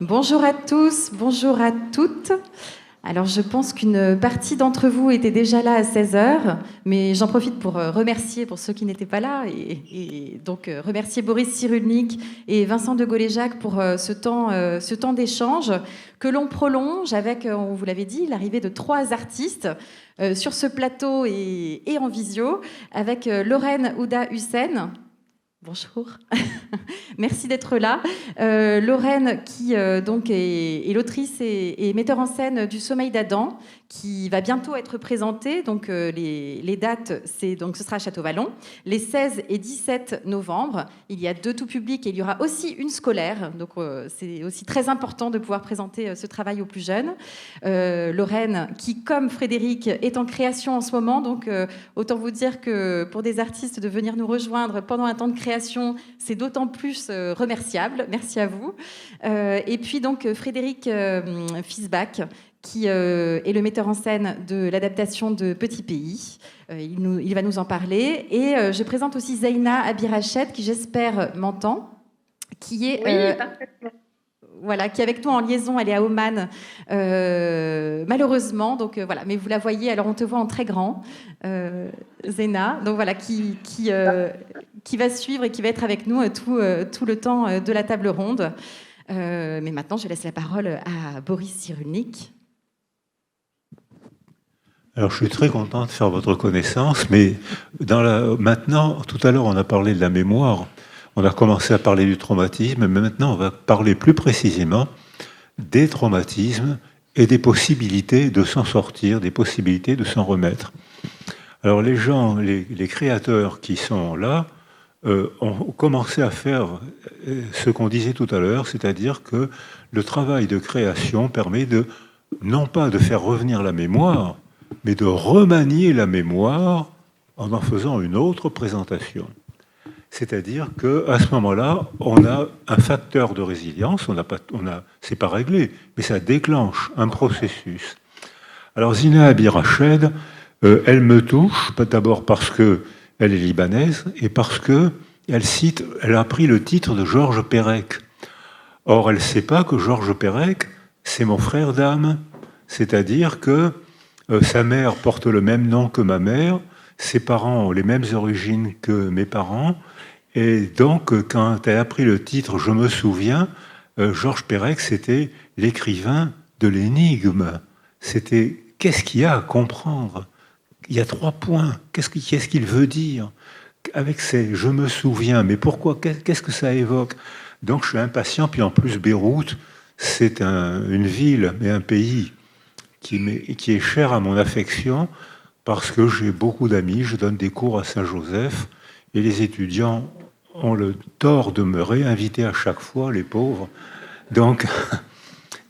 Bonjour à tous, bonjour à toutes. Alors je pense qu'une partie d'entre vous était déjà là à 16 heures, mais j'en profite pour remercier pour ceux qui n'étaient pas là, et donc remercier Boris Cyrulnik et Vincent de Gaulle-Jacques pour ce temps d'échange que l'on prolonge avec, on vous l'avait dit, l'arrivée de 3 artistes sur ce plateau et en visio, avec Lorraine Ouda Hussein. Bonjour, merci d'être là. Lorraine, qui donc est l'autrice et metteur en scène du Sommeil d'Adam, qui va bientôt être présentée. Donc les dates, donc ce sera à Château-Vallon, les 16 et 17 novembre. Il y a 2 tout publics et il y aura aussi une scolaire. Donc c'est aussi très important de pouvoir présenter ce travail aux plus jeunes. Lorraine, qui comme Frédéric est en création en ce moment, donc autant vous dire que pour des artistes de venir nous rejoindre pendant un temps de création, c'est d'autant plus remerciable. Merci à vous. Et puis donc Frédéric Fisbach, qui est le metteur en scène de l'adaptation de Petit Pays. Il va nous en parler. Et je présente aussi Zeina Abirached, qui j'espère m'entend, qui est... Oui, parfaitement. Voilà, qui est avec nous en liaison, elle est à Oman, malheureusement. Donc voilà, mais vous la voyez, alors on te voit en très grand, Zena. Donc voilà, qui va suivre et qui va être avec nous tout le temps de la table ronde. Mais maintenant, je laisse la parole à Boris Cyrulnik. Alors, je suis très content de faire votre connaissance, mais maintenant, tout à l'heure, on a parlé de la mémoire, on a commencé à parler du traumatisme, mais maintenant, on va parler plus précisément des traumatismes et des possibilités de s'en sortir, des possibilités de s'en remettre. Alors, les gens, les créateurs qui sont là, ont commencé à faire ce qu'on disait tout à l'heure, c'est-à-dire que le travail de création permet non pas de faire revenir la mémoire, mais de remanier la mémoire en faisant une autre présentation. C'est-à-dire qu'à ce moment-là, on a un facteur de résilience, c'est pas réglé, mais ça déclenche un processus. Alors Zina Abirached, elle me touche, d'abord parce qu'elle est libanaise, et parce qu'elle a pris le titre de Georges Perec. Or, elle ne sait pas que Georges Perec, c'est mon frère d'âme, c'est-à-dire que sa mère porte le même nom que ma mère, ses parents ont les mêmes origines que mes parents, et donc quand elle a pris le titre « Je me souviens », Georges Perec, c'était l'écrivain de l'énigme. C'était « Qu'est-ce qu'il y a à comprendre ?» Il y a 3 points. Qu'est-ce qu'il veut dire avec ces « Je me souviens », mais pourquoi? Qu'est-ce que ça évoque? Donc je suis impatient, puis en plus Beyrouth, c'est une ville, mais un pays qui est cher à mon affection, parce que j'ai beaucoup d'amis, je donne des cours à Saint-Joseph, et les étudiants ont le tort de me réinviter à chaque fois, les pauvres. Donc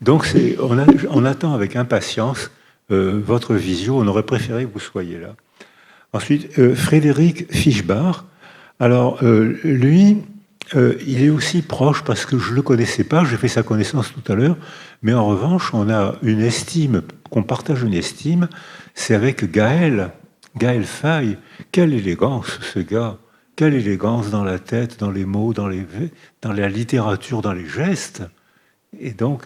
on attend avec impatience votre visio, on aurait préféré que vous soyez là. Ensuite, Frédéric Fischbach, alors lui, il est aussi proche parce que je ne le connaissais pas, j'ai fait sa connaissance tout à l'heure, mais en revanche, on a une estime, qu'on partage une estime, c'est avec Gaël Faye. Quelle élégance ce gars, quelle élégance dans la tête, dans les mots, dans la littérature, dans les gestes. Et donc,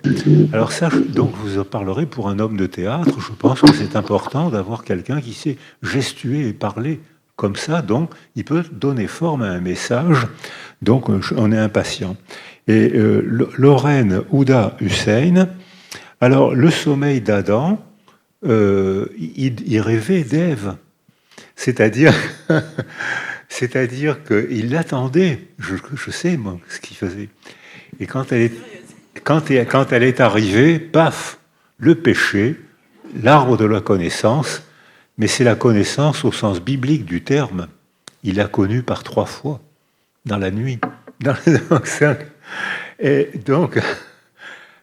alors ça, donc vous en parlerez pour un homme de théâtre, je pense que c'est important d'avoir quelqu'un qui sait gestuer et parler comme ça, donc il peut donner forme à un message, donc on est impatient. Et Lorraine Ouda Hussein, alors le sommeil d'Adam, il rêvait d'Ève, c'est-à-dire qu'il l'attendait, je sais moi ce qu'il faisait, et quand elle est arrivée, paf, le péché, l'arbre de la connaissance, mais c'est la connaissance au sens biblique du terme. Il l'a connue par 3 fois, dans la nuit. Et donc,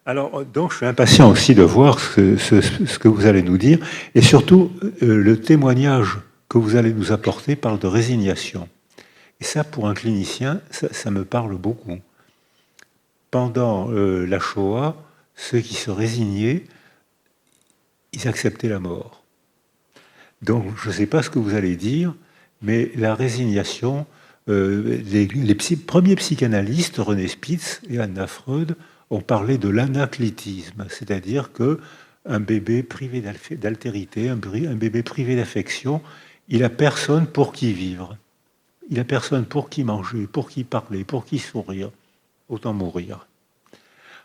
je suis impatient aussi de voir ce que vous allez nous dire, et surtout, le témoignage que vous allez nous apporter parle de résignation. Et ça, pour un clinicien, ça me parle beaucoup. Pendant la Shoah, ceux qui se résignaient, ils acceptaient la mort. Donc, je ne sais pas ce que vous allez dire, mais la résignation, les premiers psychanalystes, René Spitz et Anna Freud, on parlait de l'anaclitisme, c'est-à-dire que un bébé privé d'altérité, un bébé privé d'affection, il n'a personne pour qui vivre. Il n'a personne pour qui manger, pour qui parler, pour qui sourire. Autant mourir.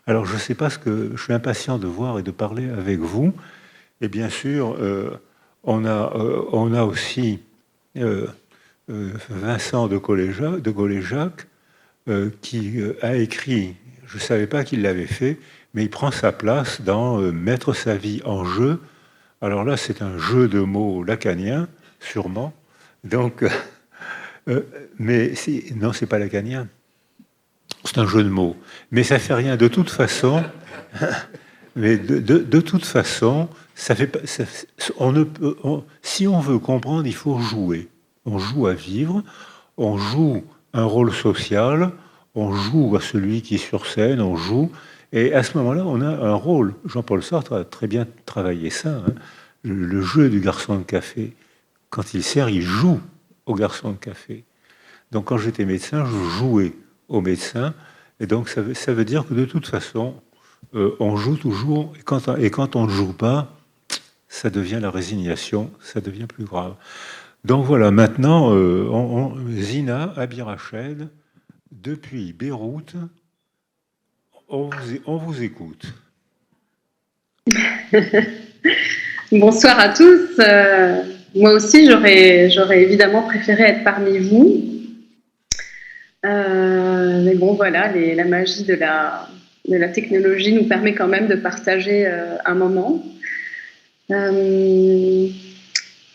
Alors, je ne sais pas ce que... Je suis impatient de voir et de parler avec vous. Et bien sûr, on a aussi Vincent de Goléjac, qui a écrit, je ne savais pas qu'il l'avait fait, mais il prend sa place dans Mettre sa vie en jeu. Alors là, c'est un jeu de mots lacanien, sûrement. Donc, mais non, c'est pas lacanien. C'est un jeu de mots. Mais ça fait rien. De toute façon, mais de toute façon, ça fait pas, si on veut comprendre, il faut jouer. On joue à vivre, on joue un rôle social, on joue à celui qui est sur scène, on joue. Et à ce moment-là, on a un rôle. Jean-Paul Sartre a très bien travaillé ça. Hein. Le jeu du garçon de café. Quand il sert, il joue au garçon de café. Donc quand j'étais médecin, je jouais au médecin. Et donc ça veut dire que de toute façon, on joue toujours. Et quand on ne joue pas, ça devient la résignation, ça devient plus grave. Donc voilà, maintenant, Zina Abirached, depuis Beyrouth, on vous écoute. Bonsoir à tous. Moi aussi, j'aurais évidemment préféré être parmi vous. Mais bon, voilà, la magie de la technologie nous permet quand même de partager un moment.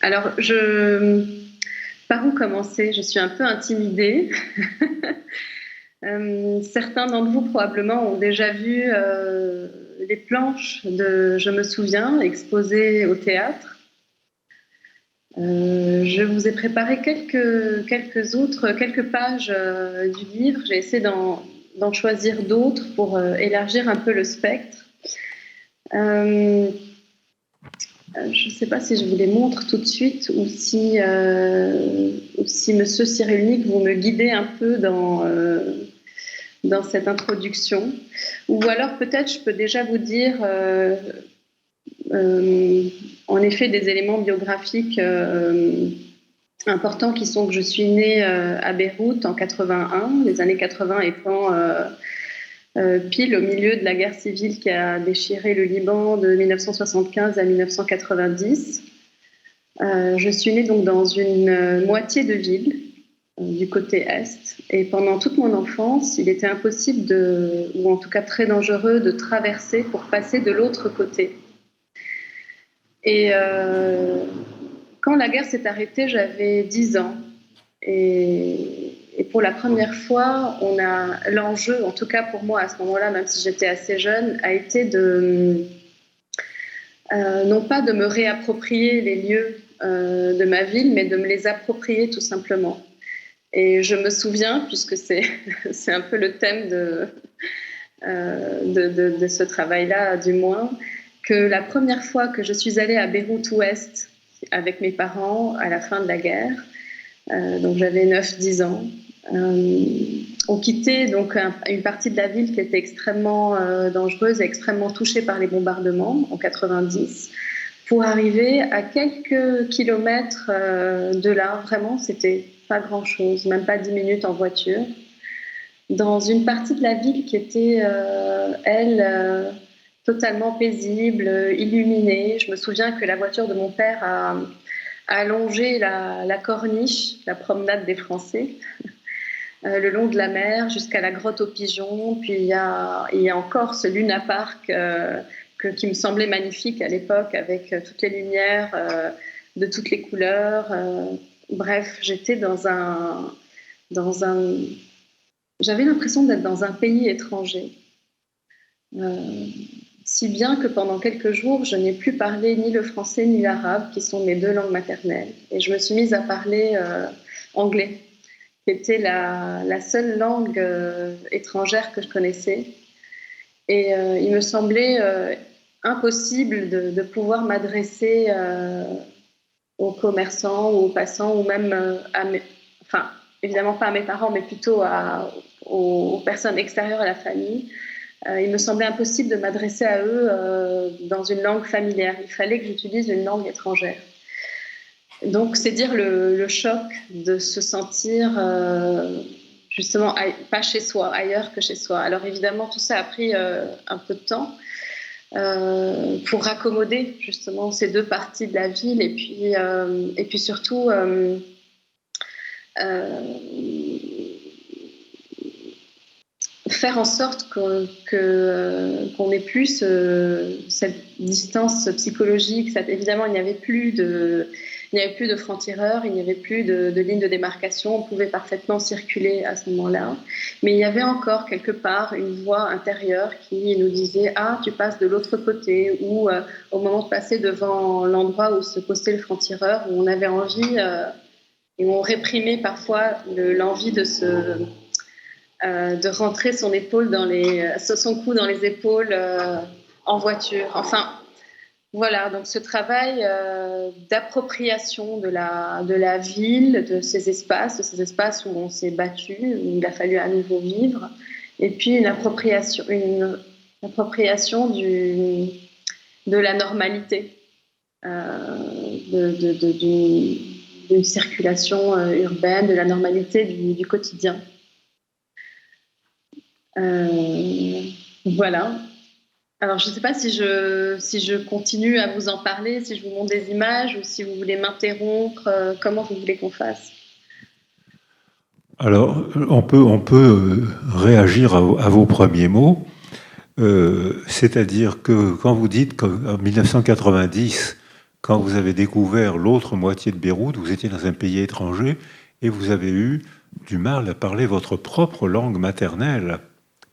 Alors, par où commencer? Je suis un peu intimidée. Certains d'entre vous probablement ont déjà vu les planches de Je me souviens exposées au théâtre. Je vous ai préparé quelques pages du livre. J'ai essayé d'en choisir d'autres pour élargir un peu le spectre. Je ne sais pas si je vous les montre tout de suite ou si Monsieur Cyrulnik, vous me guidez un peu dans cette introduction. Ou alors peut-être je peux déjà vous dire en effet des éléments biographiques importants qui sont que je suis née à Beyrouth en 81, les années 80 étant pile au milieu de la guerre civile qui a déchiré le Liban de 1975 à 1990. Je suis née donc dans une moitié de ville du côté est, et pendant toute mon enfance, il était impossible ou en tout cas très dangereux de traverser pour passer de l'autre côté. Et quand la guerre s'est arrêtée, j'avais 10 ans. Et pour la première fois, l'enjeu, en tout cas pour moi à ce moment-là, même si j'étais assez jeune, a été non pas de me réapproprier les lieux de ma ville, mais de me les approprier tout simplement. Et je me souviens, puisque c'est un peu le thème de ce travail-là, du moins, que la première fois que je suis allée à Beyrouth-Ouest avec mes parents à la fin de la guerre, donc j'avais 9-10 ans, on quittait donc une partie de la ville qui était extrêmement dangereuse et extrêmement touchée par les bombardements en 90, pour arriver à quelques kilomètres de là. Vraiment, c'était pas grand-chose, même pas 10 minutes en voiture, dans une partie de la ville qui était, totalement paisible, illuminée. Je me souviens que la voiture de mon père a allongé la corniche, la promenade des Français, le long de la mer jusqu'à la grotte aux pigeons. Puis il y a encore ce Luna Park qui me semblait magnifique à l'époque, avec toutes les lumières de toutes les couleurs. Bref, j'étais j'avais l'impression d'être dans un pays étranger. Si bien que pendant quelques jours, je n'ai plus parlé ni le français ni l'arabe, qui sont mes 2 langues maternelles. Et je me suis mise à parler anglais, qui était la seule langue étrangère que je connaissais. Et il me semblait impossible de pouvoir m'adresser aux commerçants ou aux passants, ou même évidemment pas à mes parents, mais plutôt aux personnes extérieures à la famille, il me semblait impossible de m'adresser à eux dans une langue familière. Il fallait que j'utilise une langue étrangère. Donc, c'est dire le choc de se sentir justement pas chez soi, ailleurs que chez soi. Alors évidemment, tout ça a pris un peu de temps pour raccommoder justement ces deux parties de la ville et puis surtout faire en sorte qu'on ait plus cette distance psychologique. Évidemment, il n'y avait plus de francs-tireurs, il n'y avait plus de ligne de démarcation, on pouvait parfaitement circuler à ce moment-là. Mais il y avait encore quelque part une voix intérieure qui nous disait « Ah, tu passes de l'autre côté » ou au moment de passer devant l'endroit où se postait le franc-tireur, où on avait envie et où on réprimait parfois l'envie de rentrer son cou dans les épaules en voiture. Enfin, voilà, donc ce travail d'appropriation de la ville, de ces espaces où on s'est battu, où il a fallu à nouveau vivre, et puis une appropriation de la normalité, d'une circulation urbaine, de la normalité du quotidien. Voilà. Alors, je ne sais pas si je continue à vous en parler, si je vous montre des images ou si vous voulez m'interrompre, comment vous voulez qu'on fasse? Alors, on peut réagir à vos premiers mots, c'est-à-dire que quand vous dites qu'en 1990, quand vous avez découvert l'autre moitié de Beyrouth, vous étiez dans un pays étranger et vous avez eu du mal à parler votre propre langue maternelle,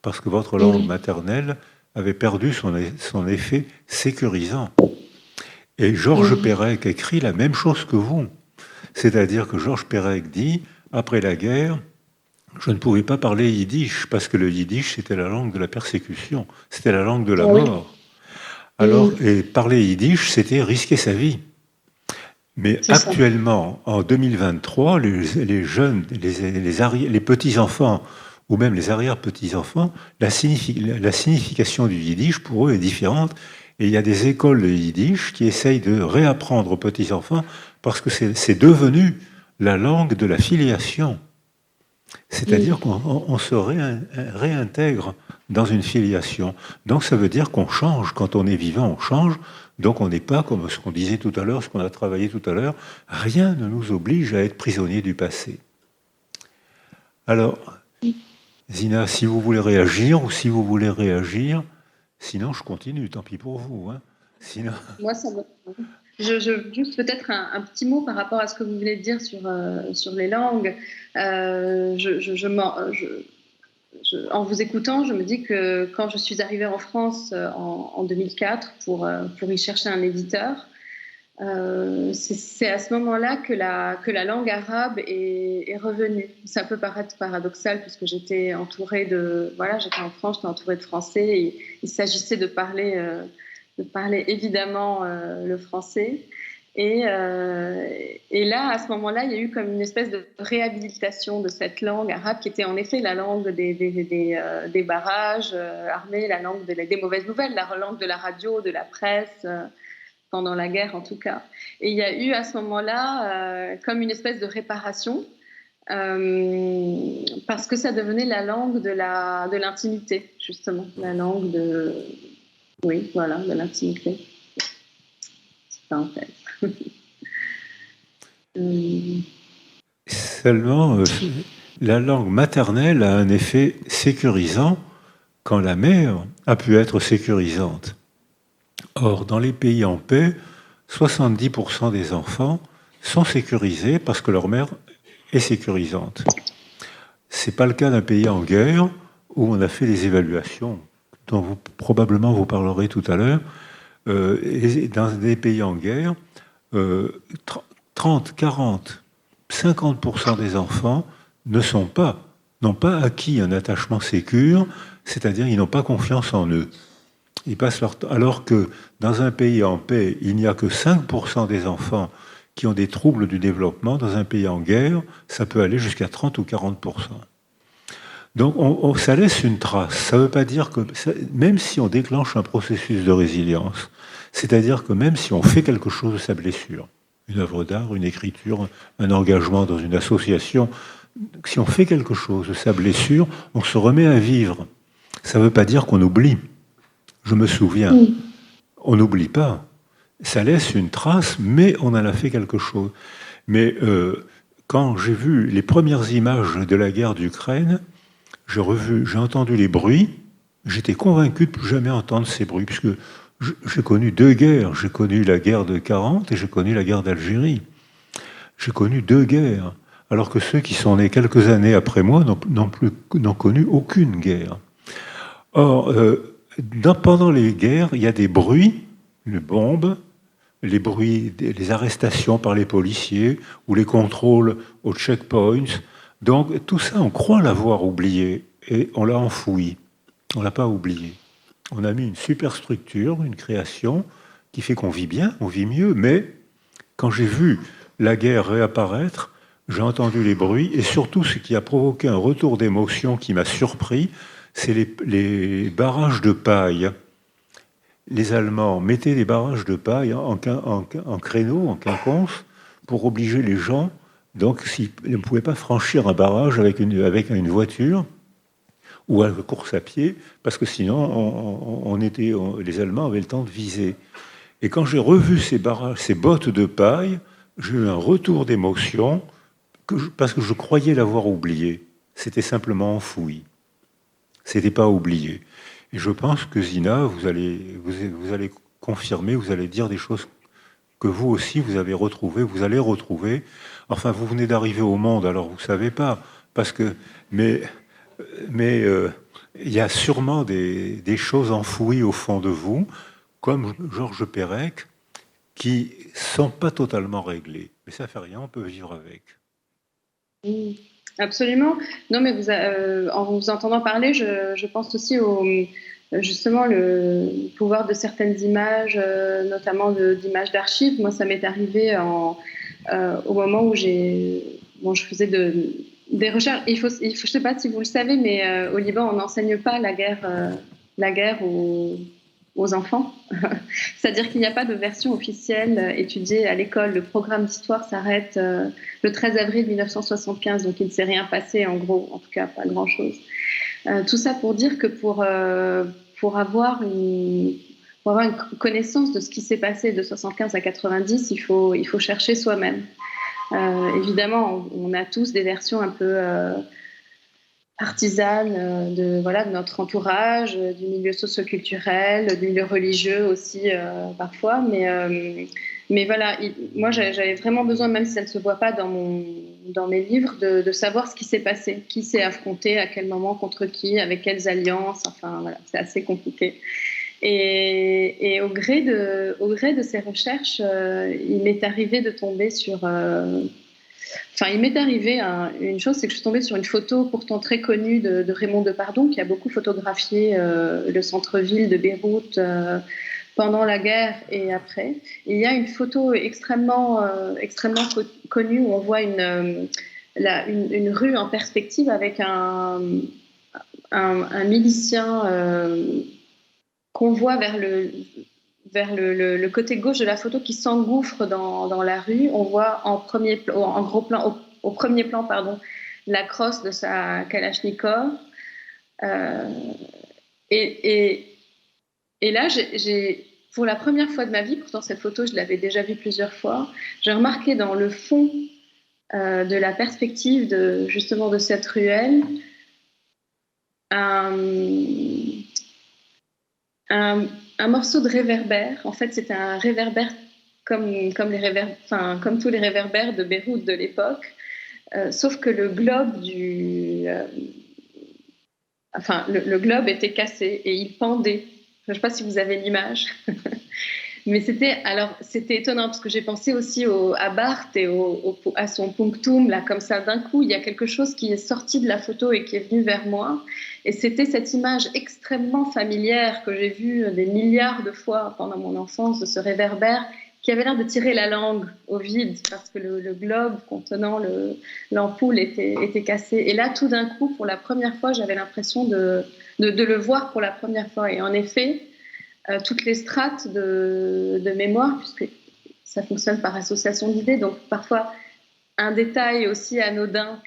parce que votre langue maternelle avait perdu son effet sécurisant. Et Georges Perec écrit la même chose que vous. C'est-à-dire que Georges Perec dit, après la guerre, je ne pouvais pas parler yiddish, parce que le yiddish, c'était la langue de la persécution, c'était la langue de la mort. Alors, et parler yiddish, c'était risquer sa vie. Mais actuellement, en 2023, les jeunes, les petits-enfants, ou même les arrière-petits-enfants, la signification du yiddish, pour eux, est différente. Et il y a des écoles de yiddish qui essayent de réapprendre aux petits-enfants parce que c'est devenu la langue de la filiation. C'est-à-dire qu'on se réintègre dans une filiation. Donc ça veut dire qu'on change. Quand on est vivant, on change. Donc on n'est pas, comme ce qu'on disait tout à l'heure, ce qu'on a travaillé tout à l'heure, rien ne nous oblige à être prisonniers du passé. Alors, Zina, si vous voulez réagir ou si vous voulez réagir, sinon je continue, tant pis pour vous. Hein. Sinon... Moi, ça me... Juste peut-être un petit mot par rapport à ce que vous venez de dire sur les langues. En vous écoutant, je me dis que quand je suis arrivée en France en 2004 pour y chercher un éditeur, c'est à ce moment-là que la langue arabe est revenue. Ça peut paraître paradoxal puisque j'étais entourée j'étais en France, j'étais entourée de Français et il s'agissait de parler évidemment le français. Et là, à ce moment-là, il y a eu comme une espèce de réhabilitation de cette langue arabe qui était en effet la langue des barrages armés, la langue des mauvaises nouvelles, la langue de la radio, de la presse, pendant la guerre en tout cas. Et il y a eu à ce moment-là comme une espèce de réparation parce que ça devenait la langue de l'intimité, justement, la langue de l'intimité. C'est ça en fait. Seulement, la langue maternelle a un effet sécurisant quand la mère a pu être sécurisante. Or, dans les pays en paix, 70% des enfants sont sécurisés parce que leur mère est sécurisante. Ce n'est pas le cas d'un pays en guerre où on a fait des évaluations dont probablement vous parlerez tout à l'heure. Dans des pays en guerre, 30, 40, 50% des enfants n'ont pas acquis un attachement sécure, c'est-à-dire ils n'ont pas confiance en eux. Alors que dans un pays en paix, il n'y a que 5% des enfants qui ont des troubles du développement. Dans un pays en guerre, ça peut aller jusqu'à 30 ou 40%. Donc ça laisse une trace. Ça ne veut pas dire que, même si on déclenche un processus de résilience, c'est-à-dire que même si on fait quelque chose de sa blessure, une œuvre d'art, une écriture, un engagement dans une association, si on fait quelque chose de sa blessure, on se remet à vivre. Ça ne veut pas dire qu'on oublie. Je me souviens. On n'oublie pas. Ça laisse une trace, mais on en a fait quelque chose. Mais quand j'ai vu les premières images de la guerre d'Ukraine, j'ai entendu les bruits, j'étais convaincu de ne plus jamais entendre ces bruits, puisque j'ai connu deux guerres. J'ai connu la guerre de 40 et j'ai connu la guerre d'Algérie. J'ai connu deux guerres, alors que ceux qui sont nés quelques années après moi n'ont connu aucune guerre. Or, pendant les guerres, il y a des bruits, les bombes, les bruits, les arrestations par les policiers ou les contrôles aux checkpoints. Donc tout ça, on croit l'avoir oublié et on l'a enfoui. On ne l'a pas oublié. On a mis une superstructure, une création qui fait qu'on vit bien, on vit mieux, mais quand j'ai vu la guerre réapparaître, j'ai entendu les bruits et surtout ce qui a provoqué un retour d'émotion qui m'a surpris, c'est les barrages de paille. Les Allemands mettaient des barrages de paille en créneau, en quinconce, pour obliger les gens. Donc, s'ils ne pouvaient pas franchir un barrage avec une voiture ou à la course à pied, parce que sinon, les Allemands avaient le temps de viser. Et quand j'ai revu ces barrages, ces bottes de paille, j'ai eu un retour d'émotion parce que je croyais l'avoir oublié. C'était simplement enfoui. C'était pas oublié. Et je pense que Zina, vous allez confirmer, vous allez dire des choses que vous aussi vous allez retrouver. Enfin, vous venez d'arriver au monde, alors vous savez pas, mais il y a sûrement des choses enfouies au fond de vous, comme Georges Perec, qui sont pas totalement réglées. Mais ça fait rien, on peut vivre avec. Absolument. Non, mais en vous entendant parler, je pense aussi justement le pouvoir de certaines images, notamment d'images d'archives. Moi, ça m'est arrivé au moment où je faisais des recherches. Je ne sais pas si vous le savez, mais au Liban, on n'enseigne pas la guerre aux enfants. C'est-à-dire qu'il n'y a pas de version officielle étudiée à l'école. Le programme d'histoire s'arrête le 13 avril 1975, donc il ne s'est rien passé, en gros, en tout cas pas grand-chose. Tout ça pour dire que pour avoir une connaissance de ce qui s'est passé de 75 à 90, il faut chercher soi-même. Évidemment, on a tous des versions un peu artisanes de notre entourage, du milieu socio-culturel, du milieu religieux aussi parfois, mais voilà, moi j'avais vraiment besoin, même si ça ne se voit pas dans mes livres, de savoir ce qui s'est passé, qui s'est affronté, à quel moment, contre qui, avec quelles alliances, enfin voilà, c'est assez compliqué. Et au gré de ces recherches, il m'est arrivé de tomber sur... il m'est arrivé une chose, c'est que je suis tombée sur une photo pourtant très connue de Raymond Depardon, qui a beaucoup photographié le centre-ville de Beyrouth pendant la guerre et après. Il y a une photo extrêmement connue où on voit une rue en perspective avec un milicien qu'on voit vers le côté gauche de la photo qui s'engouffre dans la rue. On voit au premier plan, la crosse de sa Kalachnikov. Et là, pour la première fois de ma vie, pourtant cette photo, je l'avais déjà vue plusieurs fois, j'ai remarqué dans le fond de la perspective justement de cette ruelle un morceau de réverbère. En fait, c'était un réverbère comme tous les réverbères de Beyrouth de l'époque, sauf que le globe le globe était cassé et il pendait. Je ne sais pas si vous avez l'image. Mais c'était étonnant parce que j'ai pensé aussi à Barthes et à son punctum, là, comme ça, d'un coup, il y a quelque chose qui est sorti de la photo et qui est venu vers moi. Et c'était cette image extrêmement familière que j'ai vue des milliards de fois pendant mon enfance, de ce réverbère qui avait l'air de tirer la langue au vide parce que le globe contenant l'ampoule était cassé. Et là, tout d'un coup, pour la première fois, j'avais l'impression de le voir pour la première fois. Et en effet, toutes les strates de mémoire, puisque ça fonctionne par association d'idées, donc parfois un détail aussi anodin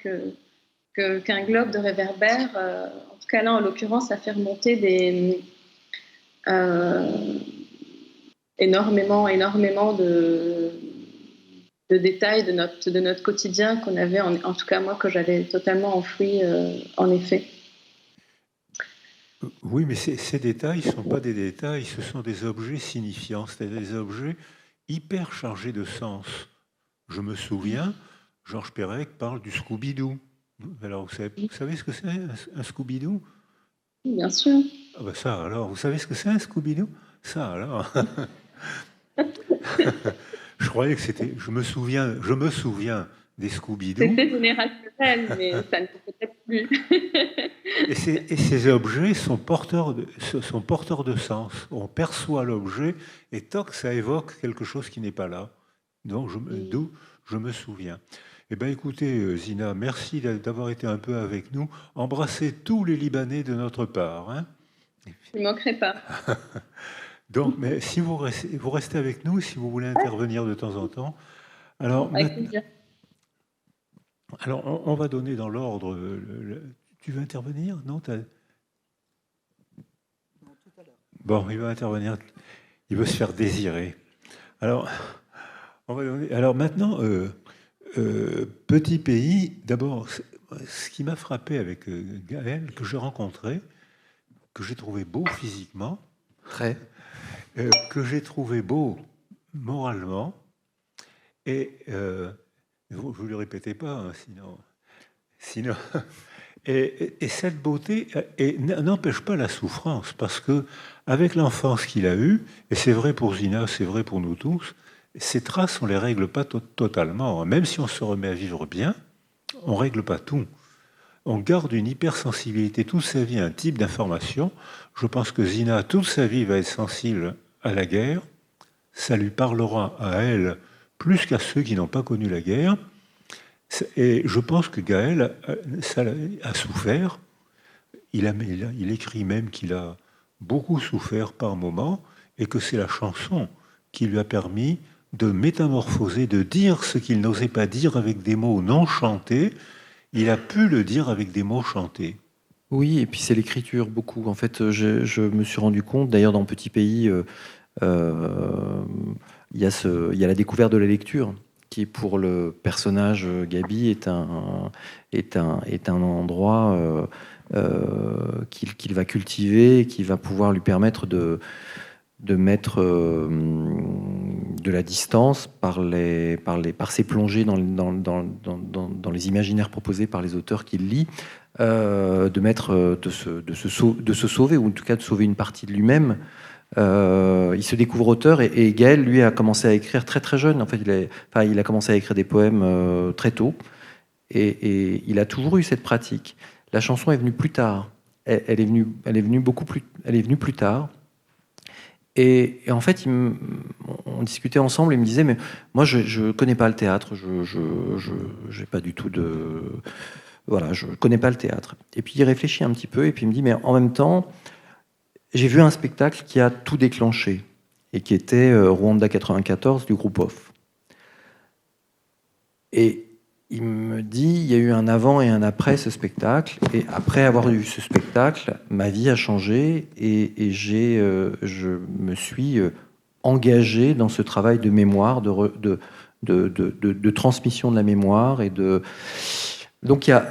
qu'un globe de réverbère, en tout cas là, en l'occurrence, ça fait remonter énormément de détails de notre quotidien qu'on avait, en tout cas moi, que j'avais totalement enfoui, en effet. Oui, mais ces détails ne sont pas des détails, ce sont des objets signifiants, c'est-à-dire des objets hyper chargés de sens. Je me souviens, Georges Perec parle du Scooby-Doo. Alors, vous savez ce que c'est un Scooby-Doo? Bien sûr. Ah ben ça alors, vous savez ce que c'est un Scooby-Doo? Ça alors. Je croyais que c'était. Je me souviens des Scooby-Doo. C'était générationnel, mais ça ne peut peut-être plus. Et ces objets sont porteurs de sens. On perçoit l'objet et toc, ça évoque quelque chose qui n'est pas là. Donc, d'où je me souviens. Eh bien, écoutez, Zina, merci d'avoir été un peu avec nous. Embrassez tous les Libanais de notre part. Hein. Je ne manquerai pas. Donc, mais si vous restez avec nous, si vous voulez intervenir de temps en temps. Alors, avec plaisir. Alors, on va donner dans l'ordre. Tu veux intervenir? Non, Bon, il va intervenir. Il veut se faire désirer. Alors, on va donner. Alors maintenant, petit pays. D'abord, ce qui m'a frappé avec Gaël, que j'ai rencontré, que j'ai trouvé beau physiquement, Très. Que j'ai trouvé beau moralement, et vous ne le répétez pas, hein, sinon. Et cette beauté n'empêche pas la souffrance, parce que avec l'enfance qu'il a eue, et c'est vrai pour Zina, c'est vrai pour nous tous, ces traces, on ne les règle pas totalement. Même si on se remet à vivre bien, on ne règle pas tout. On garde une hypersensibilité toute sa vie à un type d'information. Je pense que Zina, toute sa vie, va être sensible à la guerre. Ça lui parlera à elle plus qu'à ceux qui n'ont pas connu la guerre. Et je pense que Gaël a souffert. Il écrit même qu'il a beaucoup souffert par moments et que c'est la chanson qui lui a permis de métamorphoser, de dire ce qu'il n'osait pas dire avec des mots non chantés. Il a pu le dire avec des mots chantés. Oui, et puis c'est l'écriture beaucoup. En fait, je me suis rendu compte, d'ailleurs dans Petit Pays, il y a la découverte de la lecture, qui pour le personnage Gabi est un endroit qu'il va cultiver, qui va pouvoir lui permettre de mettre de la distance par ses plongées dans les imaginaires proposés par les auteurs qu'il lit, de se sauver, ou en tout cas de sauver une partie de lui-même. Il se découvre auteur, et Gaël, lui, a commencé à écrire très très jeune. En fait, il a commencé à écrire des poèmes très tôt, et il a toujours eu cette pratique. La chanson est venue plus tard. Elle est venue plus tard. Et en fait, on discutait ensemble. Il me disait, mais moi, je connais pas le théâtre. J'ai pas du tout de... Voilà, je connais pas le théâtre. Et puis, il réfléchit un petit peu, et puis il me dit, mais en même temps, j'ai vu un spectacle qui a tout déclenché, et qui était Rwanda 94 du groupe Off. Et il me dit, il y a eu un avant et un après ce spectacle, et après avoir vu ce spectacle, ma vie a changé, et je me suis engagé dans ce travail de mémoire, de transmission de la mémoire, donc il y a...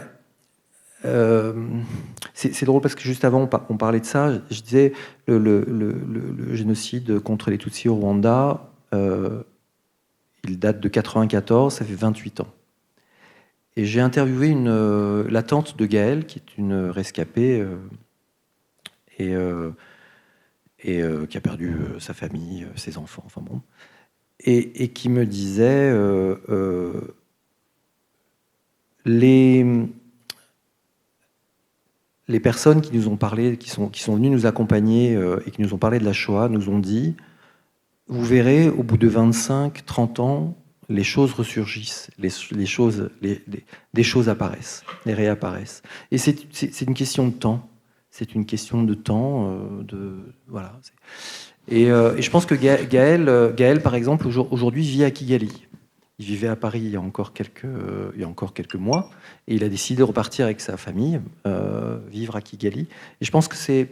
c'est drôle parce que juste avant on parlait de ça, je disais le génocide contre les Tutsis au Rwanda, il date de 94, ça fait 28 ans. Et j'ai interviewé la tante de Gaël, qui est une rescapée et qui a perdu sa famille, ses enfants, enfin bon, et qui me disait les personnes qui nous ont parlé, qui sont venues nous accompagner et qui nous ont parlé de la Shoah, nous ont dit vous verrez, au bout de 25, 30 ans, les choses ressurgissent, des choses apparaissent, les réapparaissent. Et c'est une question de temps. C'est une question de temps. Voilà. Et je pense que Gaël, par exemple, aujourd'hui vit à Kigali. Il vivait à Paris il y a encore quelques mois, et il a décidé de repartir avec sa famille, vivre à Kigali. Et je pense que ça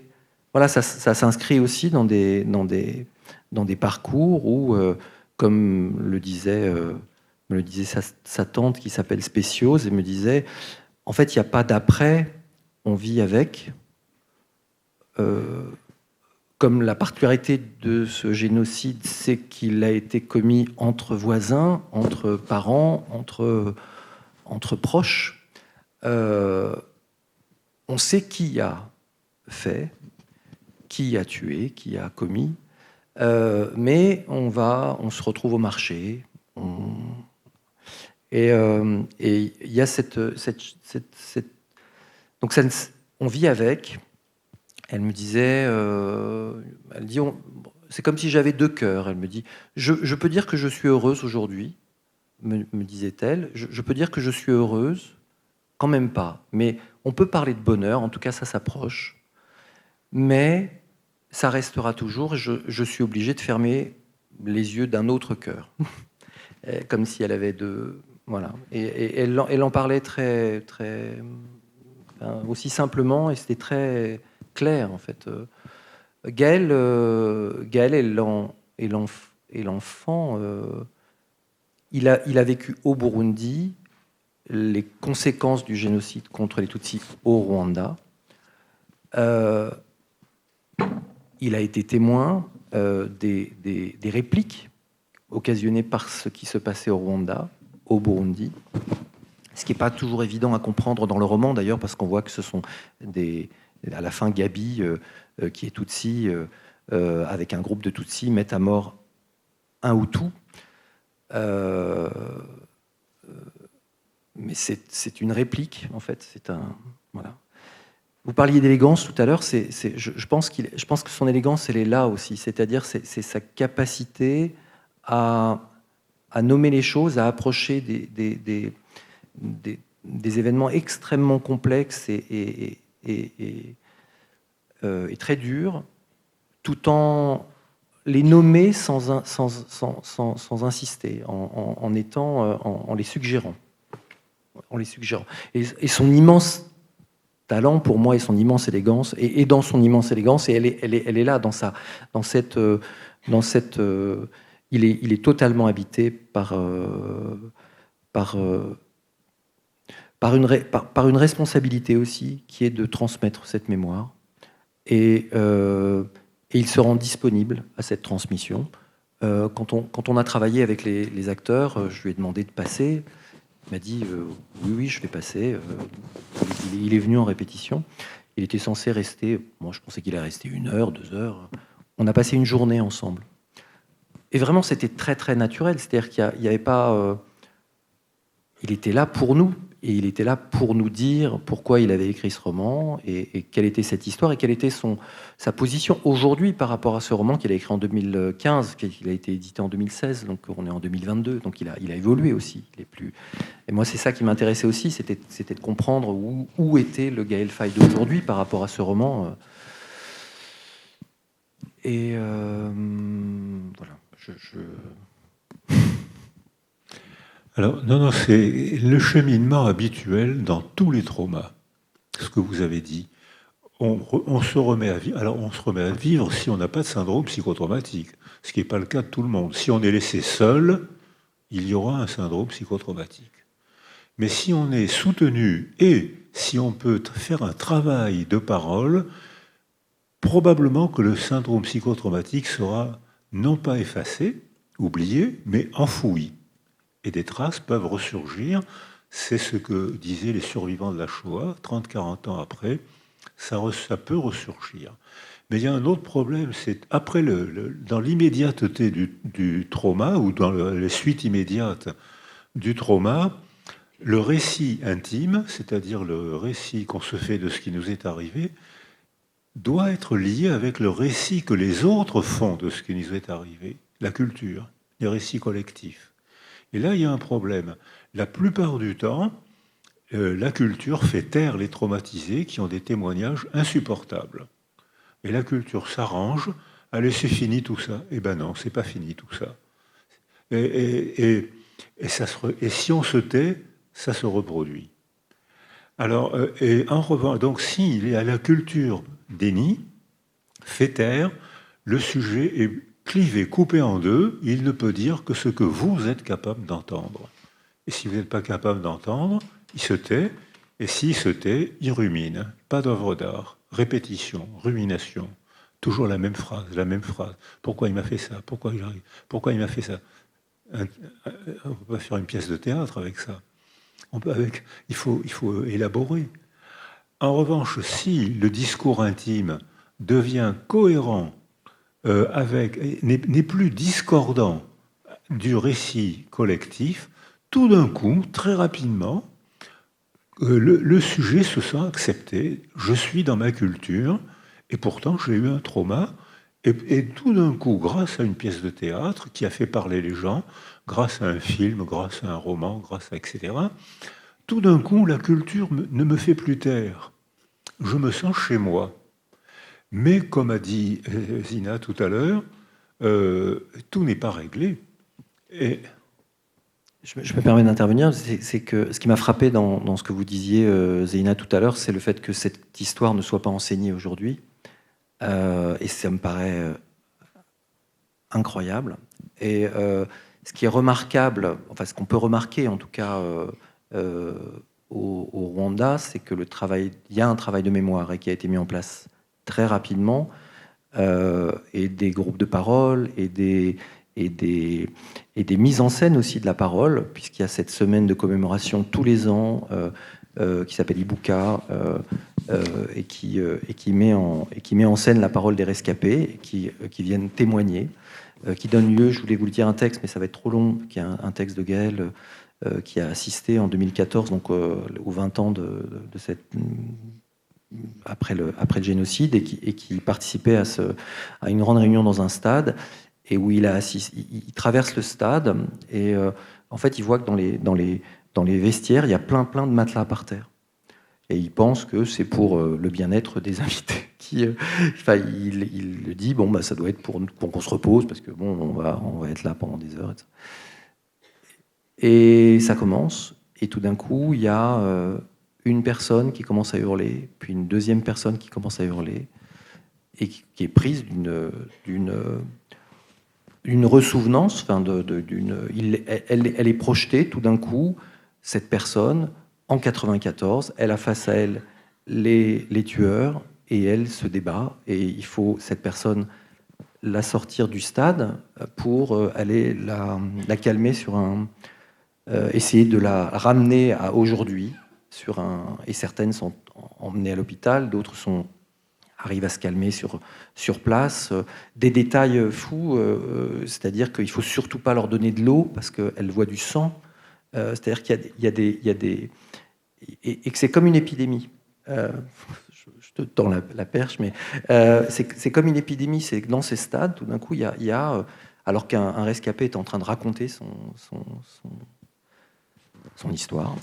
s'inscrit aussi dans des parcours où, comme me le disait sa tante qui s'appelle Spéciose, et me disait, en fait, il n'y a pas d'après, on vit avec. Comme la particularité de ce génocide, c'est qu'il a été commis entre voisins, entre parents, entre proches. On sait qui a fait, qui a tué, qui a commis, mais on se retrouve au marché. Et il y a donc on vit avec. Elle me disait, c'est comme si j'avais deux cœurs. Elle me dit, je peux dire que je suis heureuse aujourd'hui, me disait-elle. Je peux dire que je suis heureuse, quand même pas. Mais on peut parler de bonheur, en tout cas ça s'approche. Mais ça restera toujours. Je suis obligée de fermer les yeux d'un autre cœur, comme si elle avait deux. Voilà. Et elle en parlait très, très, aussi simplement, et c'était très clair en fait. Gaël et l'enfant, il a vécu au Burundi les conséquences du génocide contre les Tutsis au Rwanda. Il a été témoin des répliques occasionnées par ce qui se passait au Rwanda, au Burundi. Ce qui n'est pas toujours évident à comprendre dans le roman d'ailleurs, parce qu'on voit que ce sont à la fin, Gabi, qui est Tutsi, avec un groupe de Tutsis, met à mort un Hutu. Mais c'est une réplique, en fait. Voilà. Vous parliez d'élégance tout à l'heure. Je pense que son élégance, elle est là aussi. C'est-à-dire, c'est sa capacité à nommer les choses, à approcher des événements extrêmement complexes et très durs, tout en les nommer sans insister, en les suggérant. Et son immense talent, pour moi, et son immense élégance, et dans son immense élégance, et elle est là, dans cette il est totalement habité par une responsabilité aussi, qui est de transmettre cette mémoire. Et il se rend disponible à cette transmission. Quand on a travaillé avec les acteurs, je lui ai demandé de passer. Il m'a dit oui, je vais passer. Il est venu en répétition. Il était censé rester, moi je pensais qu'il allait rester 1 heure, 2 heures. On a passé une journée ensemble. Et vraiment, c'était très très naturel. C'est-à-dire qu'il n'y avait pas... il était là pour nous. Et il était là pour nous dire pourquoi il avait écrit ce roman et quelle était cette histoire et quelle était sa position aujourd'hui par rapport à ce roman qu'il a écrit en 2015, qu'il a été édité en 2016, donc on est en 2022, donc il a évolué aussi. Et moi, c'est ça qui m'intéressait aussi, c'était de comprendre où était le Gaël Faye d'aujourd'hui par rapport à ce roman. Et voilà, Alors, non, c'est le cheminement habituel dans tous les traumas, ce que vous avez dit. On se remet à vivre. Alors, on se remet à vivre si on n'a pas de syndrome psychotraumatique, ce qui n'est pas le cas de tout le monde. Si on est laissé seul, il y aura un syndrome psychotraumatique. Mais si on est soutenu et si on peut faire un travail de parole, probablement que le syndrome psychotraumatique sera non pas effacé, oublié, mais enfoui. Et des traces peuvent ressurgir. C'est ce que disaient les survivants de la Shoah, 30-40 ans après, ça peut ressurgir. Mais il y a un autre problème, c'est après dans l'immédiateté du trauma, ou dans les suites immédiates du trauma, le récit intime, c'est-à-dire le récit qu'on se fait de ce qui nous est arrivé, doit être lié avec le récit que les autres font de ce qui nous est arrivé. la culture, les récits collectifs. Et là, il y a un problème. La plupart du temps, la culture fait taire les traumatisés qui ont des témoignages insupportables. Et la culture s'arrange, allez, c'est fini tout ça. Eh ben non, c'est pas fini tout ça. Et si on se tait, ça se reproduit. Alors, et en revanche, donc s'il y a la culture déni, fait taire, le sujet est clivé, coupé en deux, il ne peut dire que ce que vous êtes capable d'entendre. Et si vous n'êtes pas capable d'entendre, il se tait, et s'il se tait, il rumine. Pas d'œuvre d'art, répétition, rumination, toujours la même phrase, la même phrase. Pourquoi il m'a fait ça? Pourquoi il m'a fait ça? On ne peut pas faire une pièce de théâtre avec ça. Il faut élaborer. En revanche, si le discours intime devient cohérent n'est plus discordant du récit collectif, tout d'un coup, très rapidement, le sujet se sent accepté. Je suis dans ma culture, et pourtant j'ai eu un trauma. Et tout d'un coup, grâce à une pièce de théâtre qui a fait parler les gens, grâce à un film, grâce à un roman, grâce à etc., tout d'un coup, la culture ne me fait plus taire. Je me sens chez moi. Mais comme a dit Zina tout à l'heure, tout n'est pas réglé. Et je me permets d'intervenir, c'est que ce qui m'a frappé dans ce que vous disiez, Zéina, tout à l'heure, c'est le fait que cette histoire ne soit pas enseignée aujourd'hui. Et ça me paraît incroyable. Et ce qui est remarquable, enfin ce qu'on peut remarquer en tout cas au Rwanda, c'est que il y a un travail de mémoire et qui a été mis en place très rapidement, et des groupes de parole et des mises en scène aussi de la parole, puisqu'il y a cette semaine de commémoration tous les ans qui s'appelle Ibuka, et qui met en scène la parole des rescapés qui viennent témoigner, qui donne lieu, je voulais vous le dire un texte, mais ça va être trop long, qui est un texte de Gaël qui a assisté en 2014, donc aux 20 ans de cette... Après le génocide, et qui participait à une grande réunion dans un stade, et où il traverse le stade, et en fait il voit que dans les vestiaires, il y a plein de matelas par terre. Et il pense que c'est pour le bien-être des invités. Il le dit, ça doit être pour qu'on se repose, parce que on va être là pendant des heures. Et ça commence, et tout d'un coup, il y a une personne qui commence à hurler, puis une deuxième personne qui commence à hurler, et qui est prise d'une ressouvenance, elle est projetée tout d'un coup, cette personne, en 94, elle a face à elle les tueurs, et elle se débat, et il faut cette personne la sortir du stade pour aller la calmer essayer de la ramener à aujourd'hui, et certaines sont emmenées à l'hôpital, d'autres arrivent à se calmer sur place. Des détails fous, c'est-à-dire qu'il ne faut surtout pas leur donner de l'eau parce qu'elles voient du sang. C'est-à-dire qu'il y a des et que c'est comme une épidémie. Je te tends la perche, mais c'est comme une épidémie. C'est que dans ces stades, tout d'un coup, il y a alors qu'un rescapé est en train de raconter son histoire,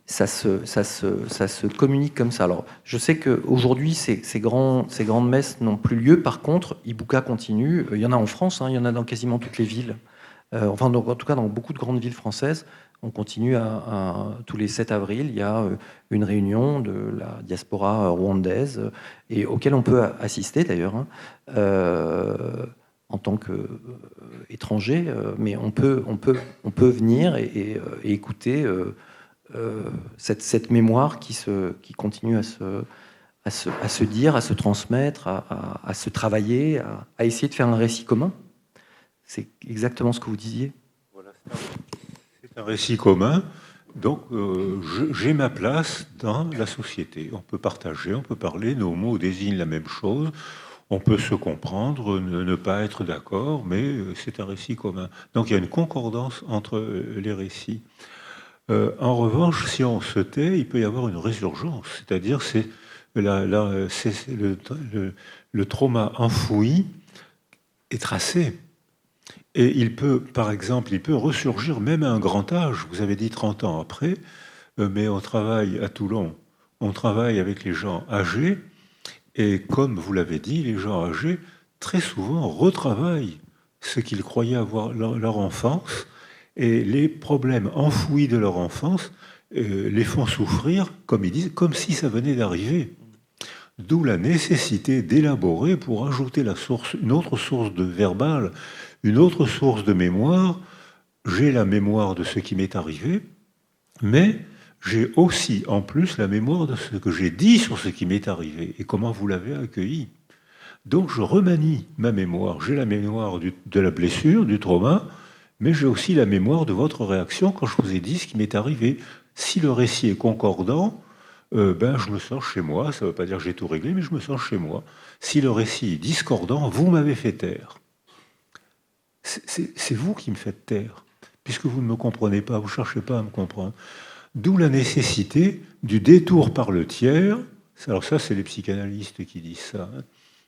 ça se communique comme ça. Alors, je sais qu'aujourd'hui, ces grandes messes n'ont plus lieu. Par contre, Ibuka continue. Il y en a en France, il y en a dans quasiment toutes les villes. En tout cas, dans beaucoup de grandes villes françaises, on continue tous les 7 avril, il y a une réunion de la diaspora rwandaise, et auquel on peut assister d'ailleurs, en tant qu'étranger, mais on peut venir et écouter cette mémoire qui continue à se dire, à se transmettre, à se travailler, à essayer de faire un récit commun. C'est exactement ce que vous disiez. Voilà, c'est un récit commun. Donc, j'ai ma place dans la société. On peut partager, on peut parler, nos mots désignent la même chose. On peut se comprendre, ne pas être d'accord, mais c'est un récit commun. Donc, il y a une concordance entre les récits. En revanche, si on se tait, il peut y avoir une résurgence. C'est-à-dire, c'est le trauma enfoui est tracé. Et il peut, par exemple, il peut ressurgir même à un grand âge. Vous avez dit 30 ans après, mais on travaille à Toulon, on travaille avec les gens âgés, et comme vous l'avez dit, les gens âgés, très souvent, retravaillent ce qu'ils croyaient avoir leur enfance, et les problèmes enfouis de leur enfance les font souffrir, comme ils disent, comme si ça venait d'arriver. D'où la nécessité d'élaborer pour ajouter une autre source de verbal, une autre source de mémoire. J'ai la mémoire de ce qui m'est arrivé, mais j'ai aussi en plus la mémoire de ce que j'ai dit sur ce qui m'est arrivé et comment vous l'avez accueilli. Donc je remanie ma mémoire. J'ai la mémoire de la blessure, du trauma, mais j'ai aussi la mémoire de votre réaction quand je vous ai dit ce qui m'est arrivé. Si le récit est concordant, je me sens chez moi. Ça ne veut pas dire que j'ai tout réglé, mais je me sens chez moi. Si le récit est discordant, vous m'avez fait taire. C'est vous qui me faites taire, puisque vous ne me comprenez pas, vous ne cherchez pas à me comprendre. D'où la nécessité du détour par le tiers. Alors ça, c'est les psychanalystes qui disent ça.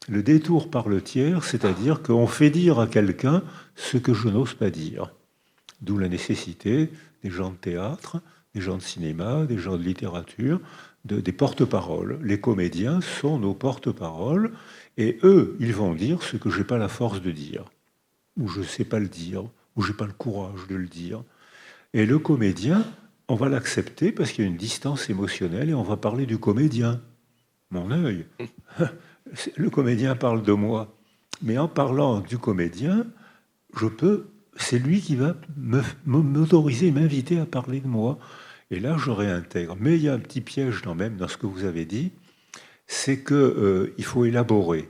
Le détour par le tiers, c'est-à-dire qu'on fait dire à quelqu'un ce que je n'ose pas dire. D'où la nécessité des gens de théâtre, des gens de cinéma, des gens de littérature, des porte-paroles. Les comédiens sont nos porte-paroles, et eux, ils vont dire ce que je n'ai pas la force de dire, ou je ne sais pas le dire, ou je n'ai pas le courage de le dire. Et le comédien, on va l'accepter parce qu'il y a une distance émotionnelle, et on va parler du comédien. Mon œil, le comédien parle de moi, mais en parlant du comédien, c'est lui qui va m'autoriser, m'inviter à parler de moi. Et là, je réintègre. Mais il y a un petit piège même dans ce que vous avez dit, c'est qu'il faut élaborer.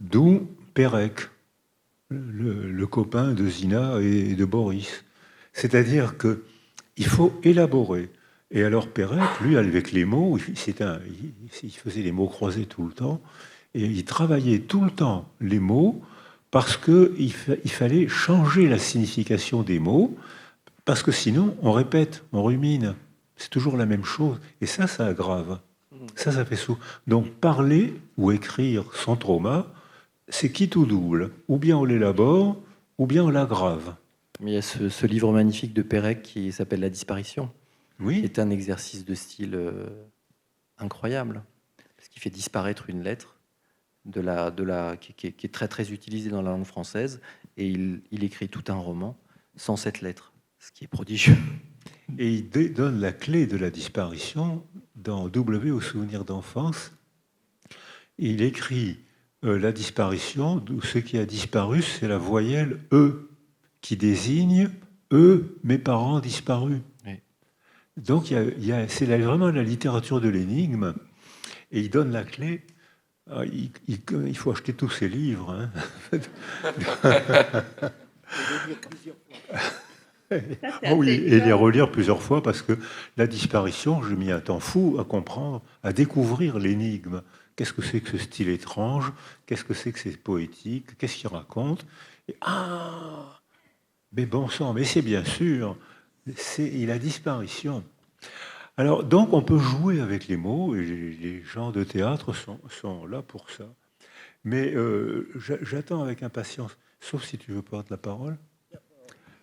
D'où Pérec, le copain de Zina et de Boris. C'est-à-dire qu'il faut élaborer. Et alors Pérec, lui, avec les mots, il faisait les mots croisés tout le temps, et il travaillait tout le temps les mots, parce qu'il fallait changer la signification des mots, parce que sinon, on répète, on rumine. C'est toujours la même chose. Et ça aggrave. Ça fait sourd. Donc, parler ou écrire son trauma, c'est quitte ou double. Ou bien on l'élabore, ou bien on l'aggrave. Mais il y a ce livre magnifique de Pérec qui s'appelle La disparition. Oui. Qui est un exercice de style incroyable. Parce qu'il fait disparaître une lettre qui est très, très utilisée dans la langue française. Et il écrit tout un roman sans cette lettre. Ce qui est prodigieux. Et il donne la clé de la disparition dans W au souvenir d'enfance. Il écrit la disparition, ce qui a disparu, c'est la voyelle E, qui désigne eux, mes parents disparus. Oui. Donc c'est vraiment la littérature de l'énigme. Et il donne la clé. Il faut acheter tous ces livres. Hein. Oh oui, et les relire plusieurs fois, parce que la disparition, j'ai mis un temps fou à comprendre, à découvrir l'énigme. Qu'est-ce que c'est que ce style étrange? Qu'est-ce que c'est que c'est poétique? Qu'est-ce qu'il raconte? Et, mais bon sang, mais c'est bien sûr, c'est la disparition. Alors, donc, on peut jouer avec les mots, et les gens de théâtre sont là pour ça. Mais j'attends avec impatience, sauf si tu veux prendre la parole.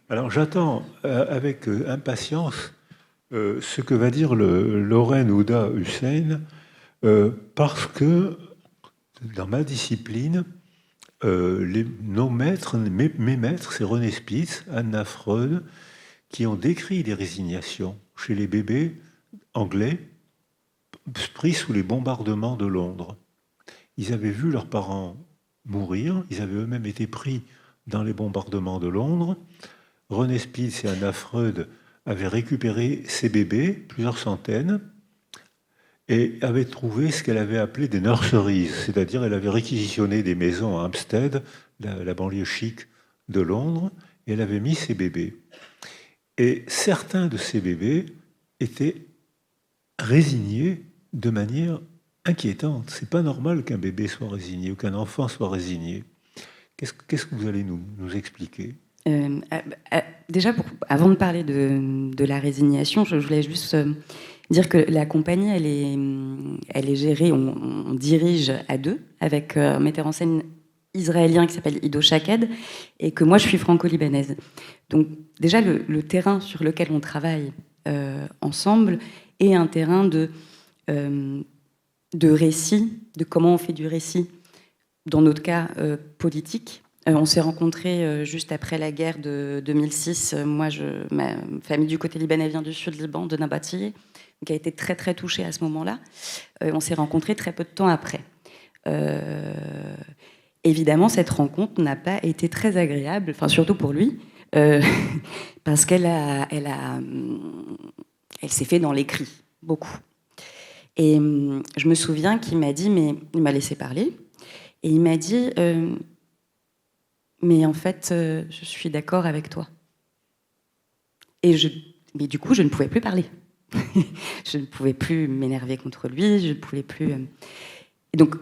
Alors j'attends avec impatience ce que va dire Lorraine Ouda Hussein, parce que dans ma discipline, mes maîtres, c'est René Spitz, Anna Freud, qui ont décrit les résignations chez les bébés anglais pris sous les bombardements de Londres. Ils avaient vu leurs parents mourir, ils avaient eux-mêmes été pris dans les bombardements de Londres. René Spitz et Anna Freud avaient récupéré ces bébés, plusieurs centaines, et avaient trouvé ce qu'elle avait appelé des nurseries, c'est-à-dire elle avait réquisitionné des maisons à Hampstead, la banlieue chic de Londres, et elle avait mis ses bébés. Et certains de ces bébés étaient résignés de manière inquiétante. C'est pas normal qu'un bébé soit résigné ou qu'un enfant soit résigné. Qu'est-ce que vous allez nous expliquer ? Déjà, avant de parler de la résignation, je voulais juste dire que la compagnie, elle est gérée, on dirige à deux, avec un metteur en scène israélien qui s'appelle Ido Shaked, et que moi je suis franco-libanaise. Donc déjà le terrain sur lequel on travaille ensemble est un terrain de récit, de comment on fait du récit, dans notre cas politique. On s'est rencontrés juste après la guerre de 2006. Moi, ma famille du côté libanais vient du sud Liban, de Nabatiyeh, qui a été très très touchée à ce moment-là. On s'est rencontrés très peu de temps après. Évidemment, cette rencontre n'a pas été très agréable, enfin surtout pour lui, parce qu'elle s'est fait dans les cris, beaucoup. Et je me souviens qu'il m'a dit, mais il m'a laissé parler, et il m'a dit, mais en fait, je suis d'accord avec toi. Mais du coup, je ne pouvais plus parler. Je ne pouvais plus m'énerver contre lui, je ne pouvais plus... Et donc,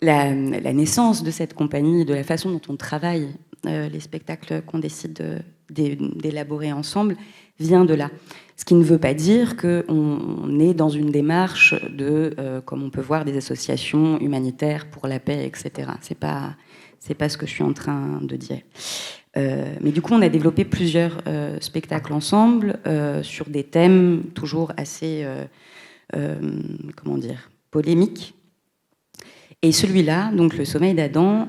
la naissance de cette compagnie, de la façon dont on travaille les spectacles qu'on décide d'élaborer ensemble, vient de là. Ce qui ne veut pas dire qu'on est dans une démarche comme on peut voir, des associations humanitaires pour la paix, etc. C'est pas ce que je suis en train de dire. Mais du coup, on a développé plusieurs spectacles ensemble sur des thèmes toujours assez, polémiques. Et celui-là, donc le sommeil d'Adam,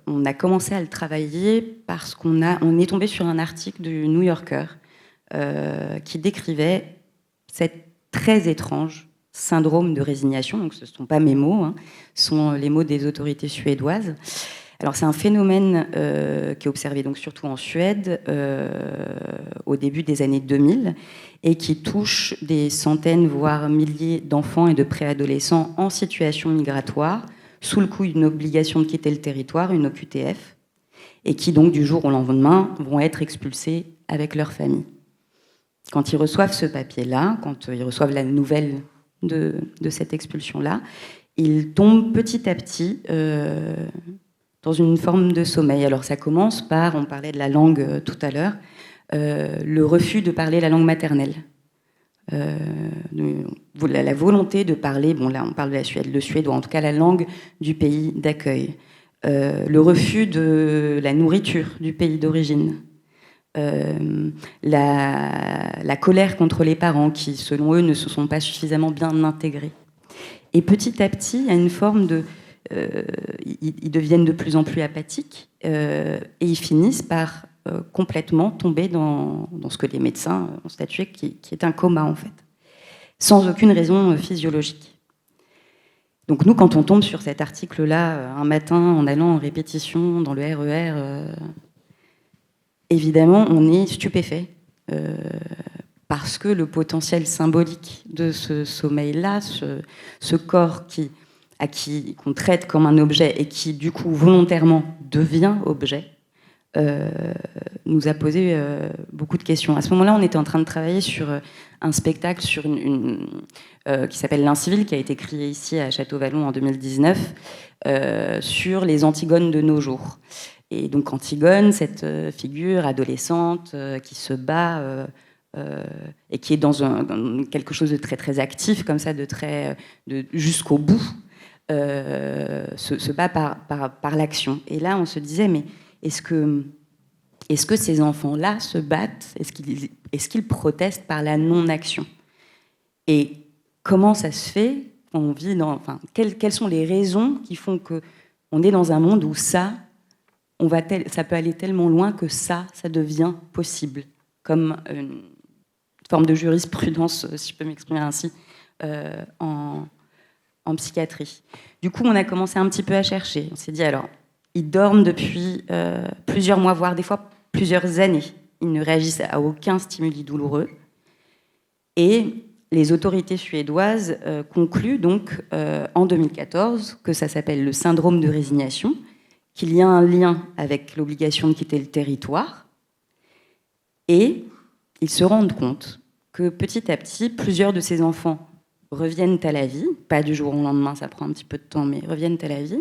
on a commencé à le travailler parce qu'on est tombé sur un article du New Yorker qui décrivait cette très étrange syndrome de résignation. Donc ce ne sont pas mes mots, hein, ce sont les mots des autorités suédoises. Alors c'est un phénomène qui est observé donc surtout en Suède au début des années 2000 et qui touche des centaines, voire milliers d'enfants et de préadolescents en situation migratoire, sous le coup d'une obligation de quitter le territoire, une OQTF, et qui donc du jour au lendemain vont être expulsés avec leur famille. Quand ils reçoivent ce papier-là, quand ils reçoivent la nouvelle de cette expulsion-là, ils tombent petit à petit dans une forme de sommeil. Alors ça commence par, on parlait de la langue tout à l'heure, le refus de parler la langue maternelle. La volonté de parler, bon là on parle de la Suède, le suédois, en tout cas la langue du pays d'accueil. Le refus de la nourriture du pays d'origine. La colère contre les parents qui, selon eux, ne se sont pas suffisamment bien intégrés. Et petit à petit, il y a une forme de... ils deviennent de plus en plus apathiques et ils finissent par complètement tomber dans ce que les médecins ont statué qui est un coma, en fait, sans aucune raison physiologique. Donc nous, quand on tombe sur cet article-là un matin en allant en répétition dans le RER, évidemment, on est stupéfait parce que le potentiel symbolique de ce sommeil-là, ce corps qu'on traite comme un objet et qui, du coup, volontairement devient objet, nous a posé beaucoup de questions. À ce moment-là, on était en train de travailler sur un spectacle qui s'appelle L'Incivil, qui a été créé ici à Château-Vallon en 2019, sur les Antigones de nos jours. Et donc Antigone, cette figure adolescente qui se bat et qui est dans quelque chose de très très actif, comme ça, jusqu'au bout, se bat par l'action. Et là, on se disait, mais est-ce que ces enfants-là se battent ? Est-ce qu'ils protestent par la non-action ? Et comment ça se fait ? Quelles sont les raisons qui font qu'on est dans un monde où ça peut aller tellement loin que ça devient possible, comme une forme de jurisprudence, si je peux m'exprimer ainsi, en psychiatrie. Du coup, on a commencé un petit peu à chercher. On s'est dit, alors, ils dorment depuis plusieurs mois, voire des fois plusieurs années. Ils ne réagissent à aucun stimuli douloureux. Et les autorités suédoises concluent donc en 2014 que ça s'appelle le syndrome de résignation, qu'il y a un lien avec l'obligation de quitter le territoire. Et ils se rendent compte que petit à petit, plusieurs de ces enfants reviennent à la vie, pas du jour au lendemain, ça prend un petit peu de temps, mais reviennent à la vie,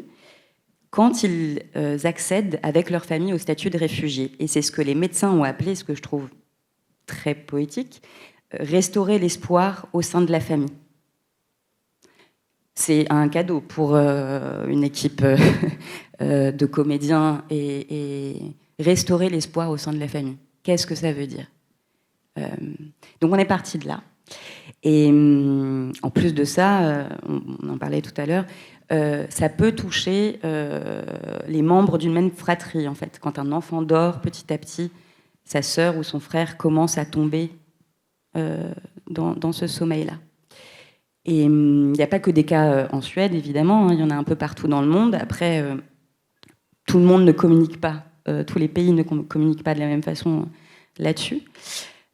quand ils accèdent avec leur famille au statut de réfugiés. Et c'est ce que les médecins ont appelé, ce que je trouve très poétique, restaurer l'espoir au sein de la famille. c'est un cadeau pour une équipe de comédiens et restaurer l'espoir au sein de la famille. Qu'est-ce que ça veut dire ? Donc on est parti de là. Et en plus de ça, on en parlait tout à l'heure, ça peut toucher les membres d'une même fratrie, en fait. Quand un enfant dort, petit à petit, sa sœur ou son frère commence à tomber dans ce sommeil-là. Et il n'y a pas que des cas en Suède, évidemment, hein, il y en a un peu partout dans le monde. Après, tout le monde ne communique pas, tous les pays ne communiquent pas de la même façon là-dessus.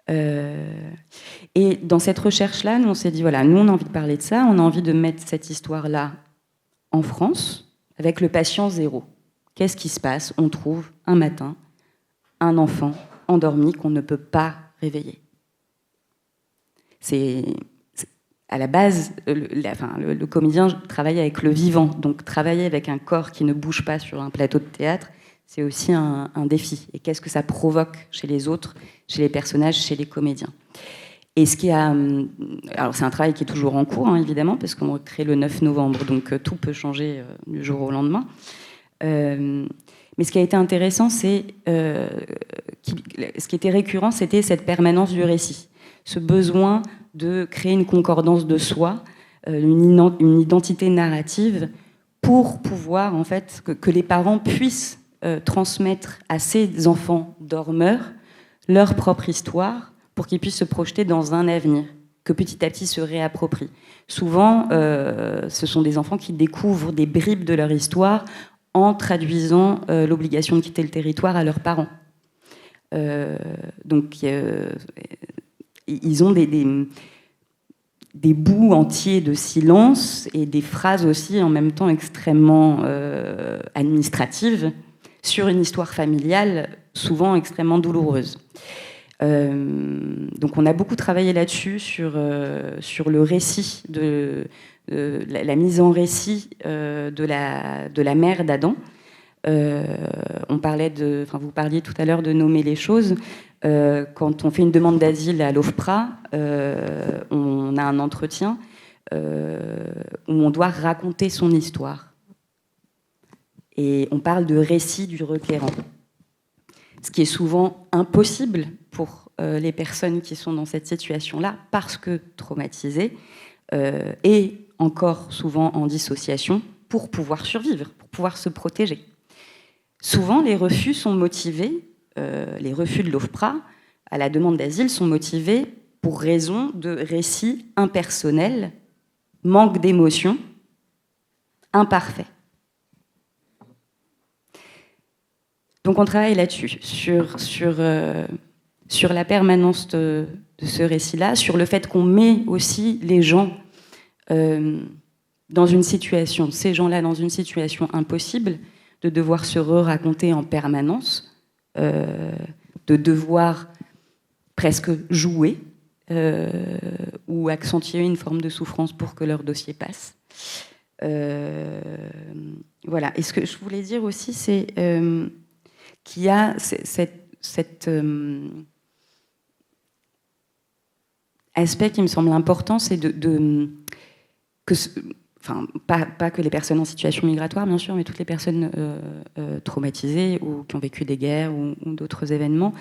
Et dans cette recherche-là, nous on s'est dit, voilà, nous on a envie de parler de ça, on a envie de mettre cette histoire-là en France, avec le patient zéro. Qu'est-ce qui se passe ? On trouve un matin un enfant endormi qu'on ne peut pas réveiller. À la base, le comédien travaille avec le vivant, donc travailler avec un corps qui ne bouge pas sur un plateau de théâtre, c'est aussi un défi. Et qu'est-ce que ça provoque chez les autres, chez les personnages, chez les comédiens ? Et alors c'est un travail qui est toujours en cours, hein, évidemment, parce qu'on crée le 9 novembre, donc tout peut changer du jour au lendemain. Mais ce qui a été intéressant, ce qui était récurrent, c'était cette permanence du récit, ce besoin de créer une concordance de soi, une identité narrative, pour pouvoir, en fait, que les parents puissent transmettre à ces enfants dormeurs leur propre histoire, pour qu'ils puissent se projeter dans un avenir que petit à petit se réapproprient. Souvent, ce sont des enfants qui découvrent des bribes de leur histoire en traduisant l'obligation de quitter le territoire à leurs parents. Donc, ils ont des bouts entiers de silence et des phrases aussi en même temps extrêmement administratives sur une histoire familiale souvent extrêmement douloureuse. Donc on a beaucoup travaillé là-dessus, sur le récit, la mise en récit de la mère d'Adam. Vous parliez tout à l'heure de nommer les choses. Quand on fait une demande d'asile à l'OFPRA, on a un entretien où on doit raconter son histoire. Et on parle de récit du requérant. Ce qui est souvent impossible pour les personnes qui sont dans cette situation-là, parce que traumatisées, et encore souvent en dissociation, pour pouvoir survivre, pour pouvoir se protéger. Souvent, les refus sont motivés, les refus de l'OFPRA à la demande d'asile sont motivés pour raison de récits impersonnels, manque d'émotion, imparfait. Donc on travaille là-dessus, sur la permanence de ce récit-là, sur le fait qu'on met aussi les gens dans une situation, ces gens-là dans une situation impossible, de devoir se raconter en permanence, de devoir presque jouer ou accentuer une forme de souffrance pour que leur dossier passe. Voilà. Et ce que je voulais dire aussi, c'est qu'il y a cet aspect qui me semble important, c'est pas que les personnes en situation migratoire, bien sûr, mais toutes les personnes traumatisées ou qui ont vécu des guerres ou d'autres événements,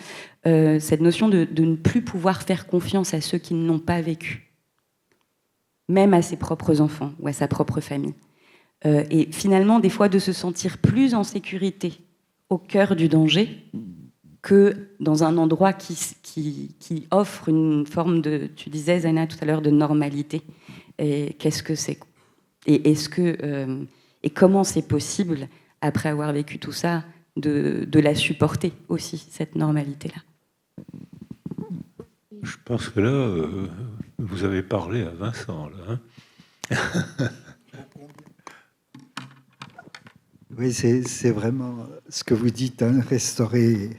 cette notion de ne plus pouvoir faire confiance à ceux qui ne l'ont pas vécu, même à ses propres enfants ou à sa propre famille. Et finalement, des fois, de se sentir plus en sécurité au cœur du danger que dans un endroit qui offre une forme de, tu disais, Zaina, tout à l'heure, de normalité. Et qu'est-ce que c'est ? Et et comment c'est possible, après avoir vécu tout ça, de la supporter aussi, cette normalité-là ? Je pense que là, vous avez parlé à Vincent, là. Hein. Oui, c'est vraiment ce que vous dites, hein, restaurer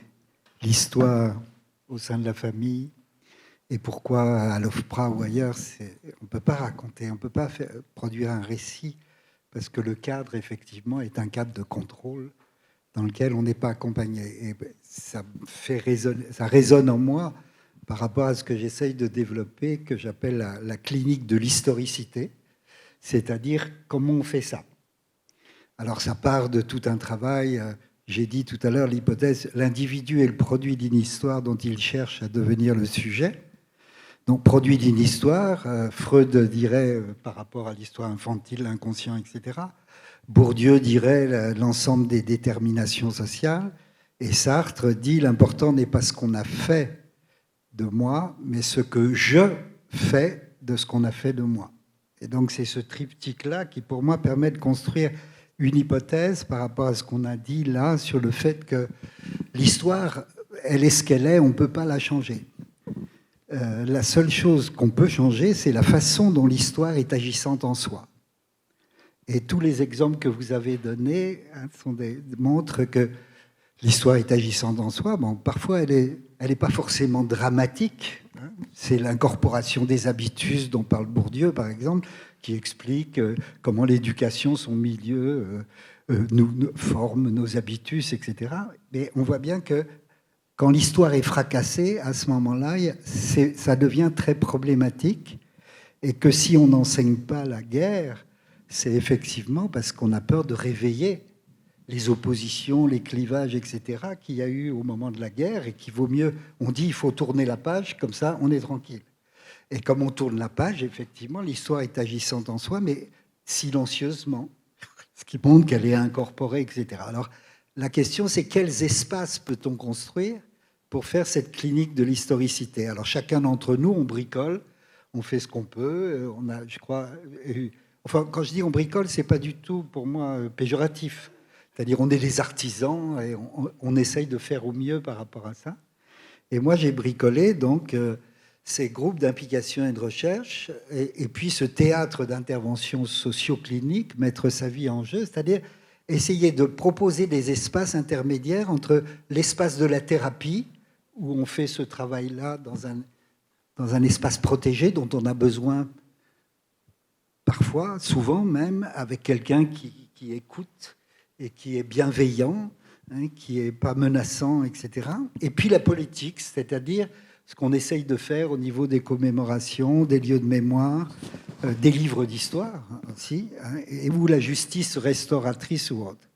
l'histoire au sein de la famille. Et pourquoi à l'OFPRA ou ailleurs, on ne peut pas raconter, on ne peut pas produire un récit, parce que le cadre, effectivement, est un cadre de contrôle dans lequel on n'est pas accompagné. Et ça résonne en moi par rapport à ce que j'essaye de développer, que j'appelle la clinique de l'historicité. c'est-à-dire comment on fait ça. Alors ça part de tout un travail, j'ai dit tout à l'heure l'hypothèse, l'individu est le produit d'une histoire dont il cherche à devenir le sujet. Donc produit d'une histoire, Freud dirait par rapport à l'histoire infantile, l'inconscient, etc. Bourdieu dirait l'ensemble des déterminations sociales. Et Sartre dit l'important n'est pas ce qu'on a fait de moi, mais ce que je fais de ce qu'on a fait de moi. Et donc c'est ce triptyque-là qui pour moi permet de construire une hypothèse par rapport à ce qu'on a dit là sur le fait que l'histoire, elle est ce qu'elle est, on ne peut pas la changer. La seule chose qu'on peut changer, c'est la façon dont l'histoire est agissante en soi. Et tous les exemples que vous avez donnés montrent que l'histoire est agissante en soi. Bon, parfois, elle est pas forcément dramatique. C'est l'incorporation des habitus dont parle Bourdieu, par exemple, qui explique comment l'éducation, son milieu, nous forme nos habitus, etc. Mais on voit bien que quand l'histoire est fracassée, à ce moment-là, ça devient très problématique. Et que si on n'enseigne pas la guerre, c'est effectivement parce qu'on a peur de réveiller les oppositions, les clivages, etc., qu'il y a eu au moment de la guerre et qu'il vaut mieux, on dit il faut tourner la page, comme ça on est tranquille. Et comme on tourne la page, effectivement, l'histoire est agissante en soi, mais silencieusement, ce qui montre qu'elle est incorporée, etc. Alors, la question, c'est quels espaces peut-on construire pour faire cette clinique de l'historicité? Alors, chacun d'entre nous, on bricole, on fait ce qu'on peut, on a, je crois... Enfin, quand je dis on bricole, c'est pas du tout, pour moi, péjoratif. C'est-à-dire, on est les artisans et on essaye de faire au mieux par rapport à ça. Et moi, j'ai bricolé, donc... ces groupes d'implication et de recherche, et puis ce théâtre d'intervention socio-clinique, mettre sa vie en jeu, c'est-à-dire essayer de proposer des espaces intermédiaires entre l'espace de la thérapie, où on fait ce travail-là dans un espace protégé dont on a besoin parfois, souvent même, avec quelqu'un qui écoute et qui est bienveillant, hein, qui n'est pas menaçant, etc. Et puis la politique, c'est-à-dire ce qu'on essaye de faire au niveau des commémorations, des lieux de mémoire, des livres d'histoire aussi, hein, et où la justice restauratrice ou autre.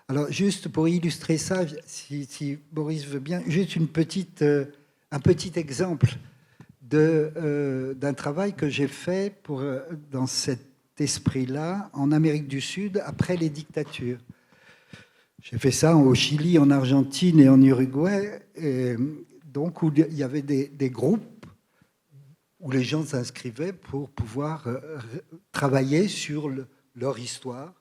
Alors, juste pour illustrer ça, si Boris veut bien, juste un petit exemple d'un travail que j'ai fait dans cet esprit-là en Amérique du Sud après les dictatures. J'ai fait ça au Chili, en Argentine et en Uruguay. Donc, où il y avait des groupes où les gens s'inscrivaient pour pouvoir travailler sur leur histoire,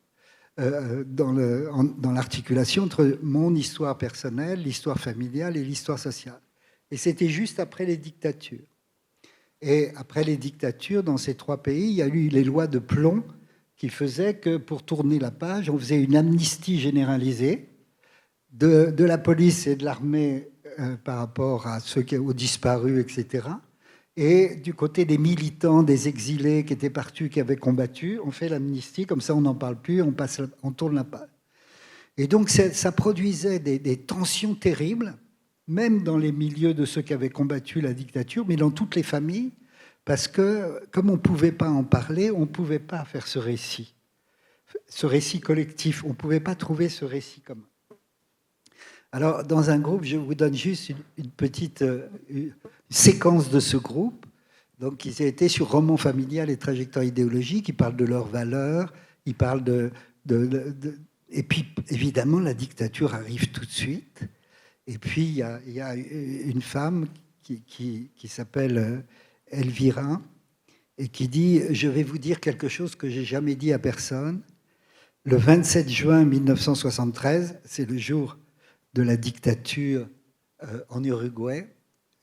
dans l'articulation entre mon histoire personnelle, l'histoire familiale et l'histoire sociale. Et c'était juste après les dictatures. Et après les dictatures, dans ces trois pays, il y a eu les lois de plomb qui faisaient que pour tourner la page, on faisait une amnistie généralisée de la police et de l'armée par rapport à ceux aux disparus, etc. Et du côté des militants, des exilés qui étaient partis, qui avaient combattu, on fait l'amnistie, comme ça on n'en parle plus, on tourne la page. Et donc ça produisait des tensions terribles, même dans les milieux de ceux qui avaient combattu la dictature, mais dans toutes les familles, parce que comme on ne pouvait pas en parler, on ne pouvait pas faire ce récit collectif, on ne pouvait pas trouver ce récit commun. Alors, dans un groupe, je vous donne juste une petite séquence de ce groupe. Donc, ils étaient sur roman familial et trajectoire idéologique. Ils parlent de leurs valeurs. Ils parlent et puis, évidemment, la dictature arrive tout de suite. Et puis, il y a une femme qui s'appelle Elvira et qui dit « Je vais vous dire quelque chose que j'ai jamais dit à personne. Le 27 juin 1973, c'est le jour de la dictature en Uruguay.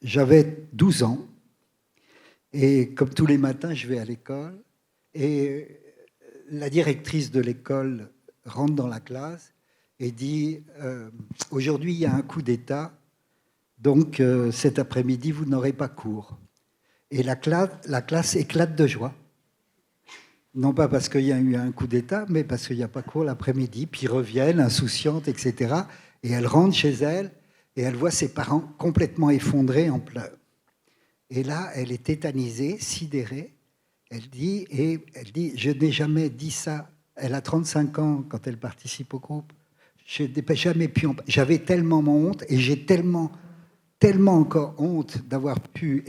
J'avais 12 ans et comme tous les matins, je vais à l'école et la directrice de l'école rentre dans la classe et dit aujourd'hui, il y a un coup d'État, donc cet après-midi, vous n'aurez pas cours. Et la classe éclate de joie. Non pas parce qu'il y a eu un coup d'État, mais parce qu'il n'y a pas cours l'après-midi, puis ils reviennent insouciantes, etc. Et elle rentre chez elle et elle voit ses parents complètement effondrés en pleurs. Et là, elle est tétanisée, sidérée. Elle dit, je n'ai jamais dit ça. Elle a 35 ans quand elle participe au groupe. Je n'ai jamais pu. J'avais tellement honte et j'ai tellement encore honte d'avoir pu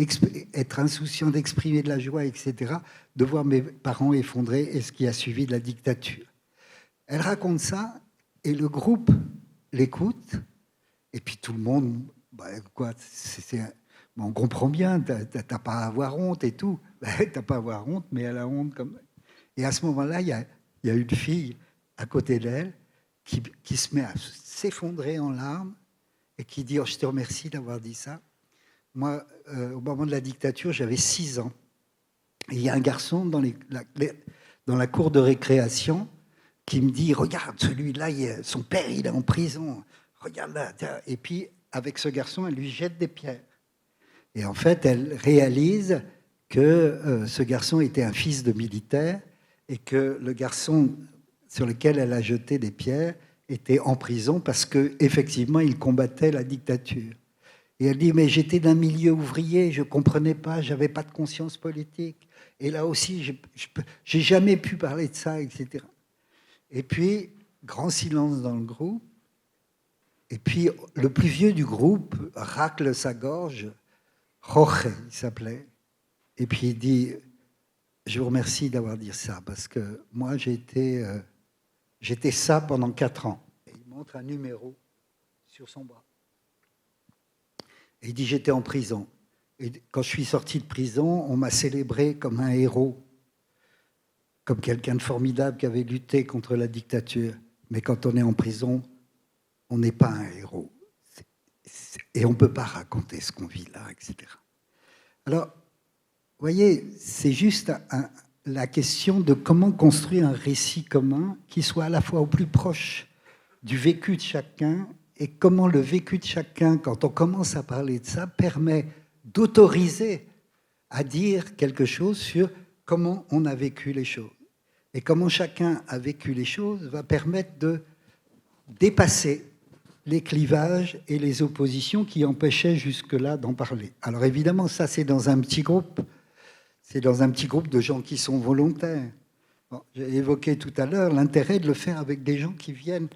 être insouciant, d'exprimer de la joie, etc., de voir mes parents effondrés et ce qui a suivi de la dictature. Elle raconte ça et le groupe l'écoute et puis tout le monde, on comprend bien, t'as pas à avoir honte et tout. T'as pas à avoir honte, mais elle a honte comme. Et à ce moment-là, il y a une fille à côté d'elle qui se met à s'effondrer en larmes et qui dit, je te remercie d'avoir dit ça. Moi, au moment de la dictature, j'avais 6 ans. Et il y a un garçon dans la cour de récréation qui me dit, regarde, celui-là, son père, il est en prison. Regarde là. Et puis, avec ce garçon, elle lui jette des pierres. Et en fait, elle réalise que ce garçon était un fils de militaire et que le garçon sur lequel elle a jeté des pierres était en prison parce qu'effectivement, il combattait la dictature. Et elle dit, mais j'étais d'un milieu ouvrier, je ne comprenais pas, je n'avais pas de conscience politique. Et là aussi, je n'ai jamais pu parler de ça, etc. Et puis, grand silence dans le groupe. Et puis, le plus vieux du groupe racle sa gorge. Jorge, il s'appelait. Et puis, il dit, je vous remercie d'avoir dit ça, parce que moi, j'étais ça pendant 4 ans. Et il montre un numéro sur son bras. Et il dit, j'étais en prison. Et quand je suis sorti de prison, on m'a célébré comme un héros, comme quelqu'un de formidable qui avait lutté contre la dictature. Mais quand on est en prison, on n'est pas un héros. Et on ne peut pas raconter ce qu'on vit là, etc. Alors, vous voyez, c'est juste la question de comment construire un récit commun qui soit à la fois au plus proche du vécu de chacun et comment le vécu de chacun, quand on commence à parler de ça, permet d'autoriser à dire quelque chose sur comment on a vécu les choses. Et comment chacun a vécu les choses va permettre de dépasser les clivages et les oppositions qui empêchaient jusque-là d'en parler. Alors évidemment, ça c'est dans un petit groupe. C'est dans un petit groupe de gens qui sont volontaires. Bon, j'ai évoqué tout à l'heure l'intérêt de le faire avec des gens qui viennent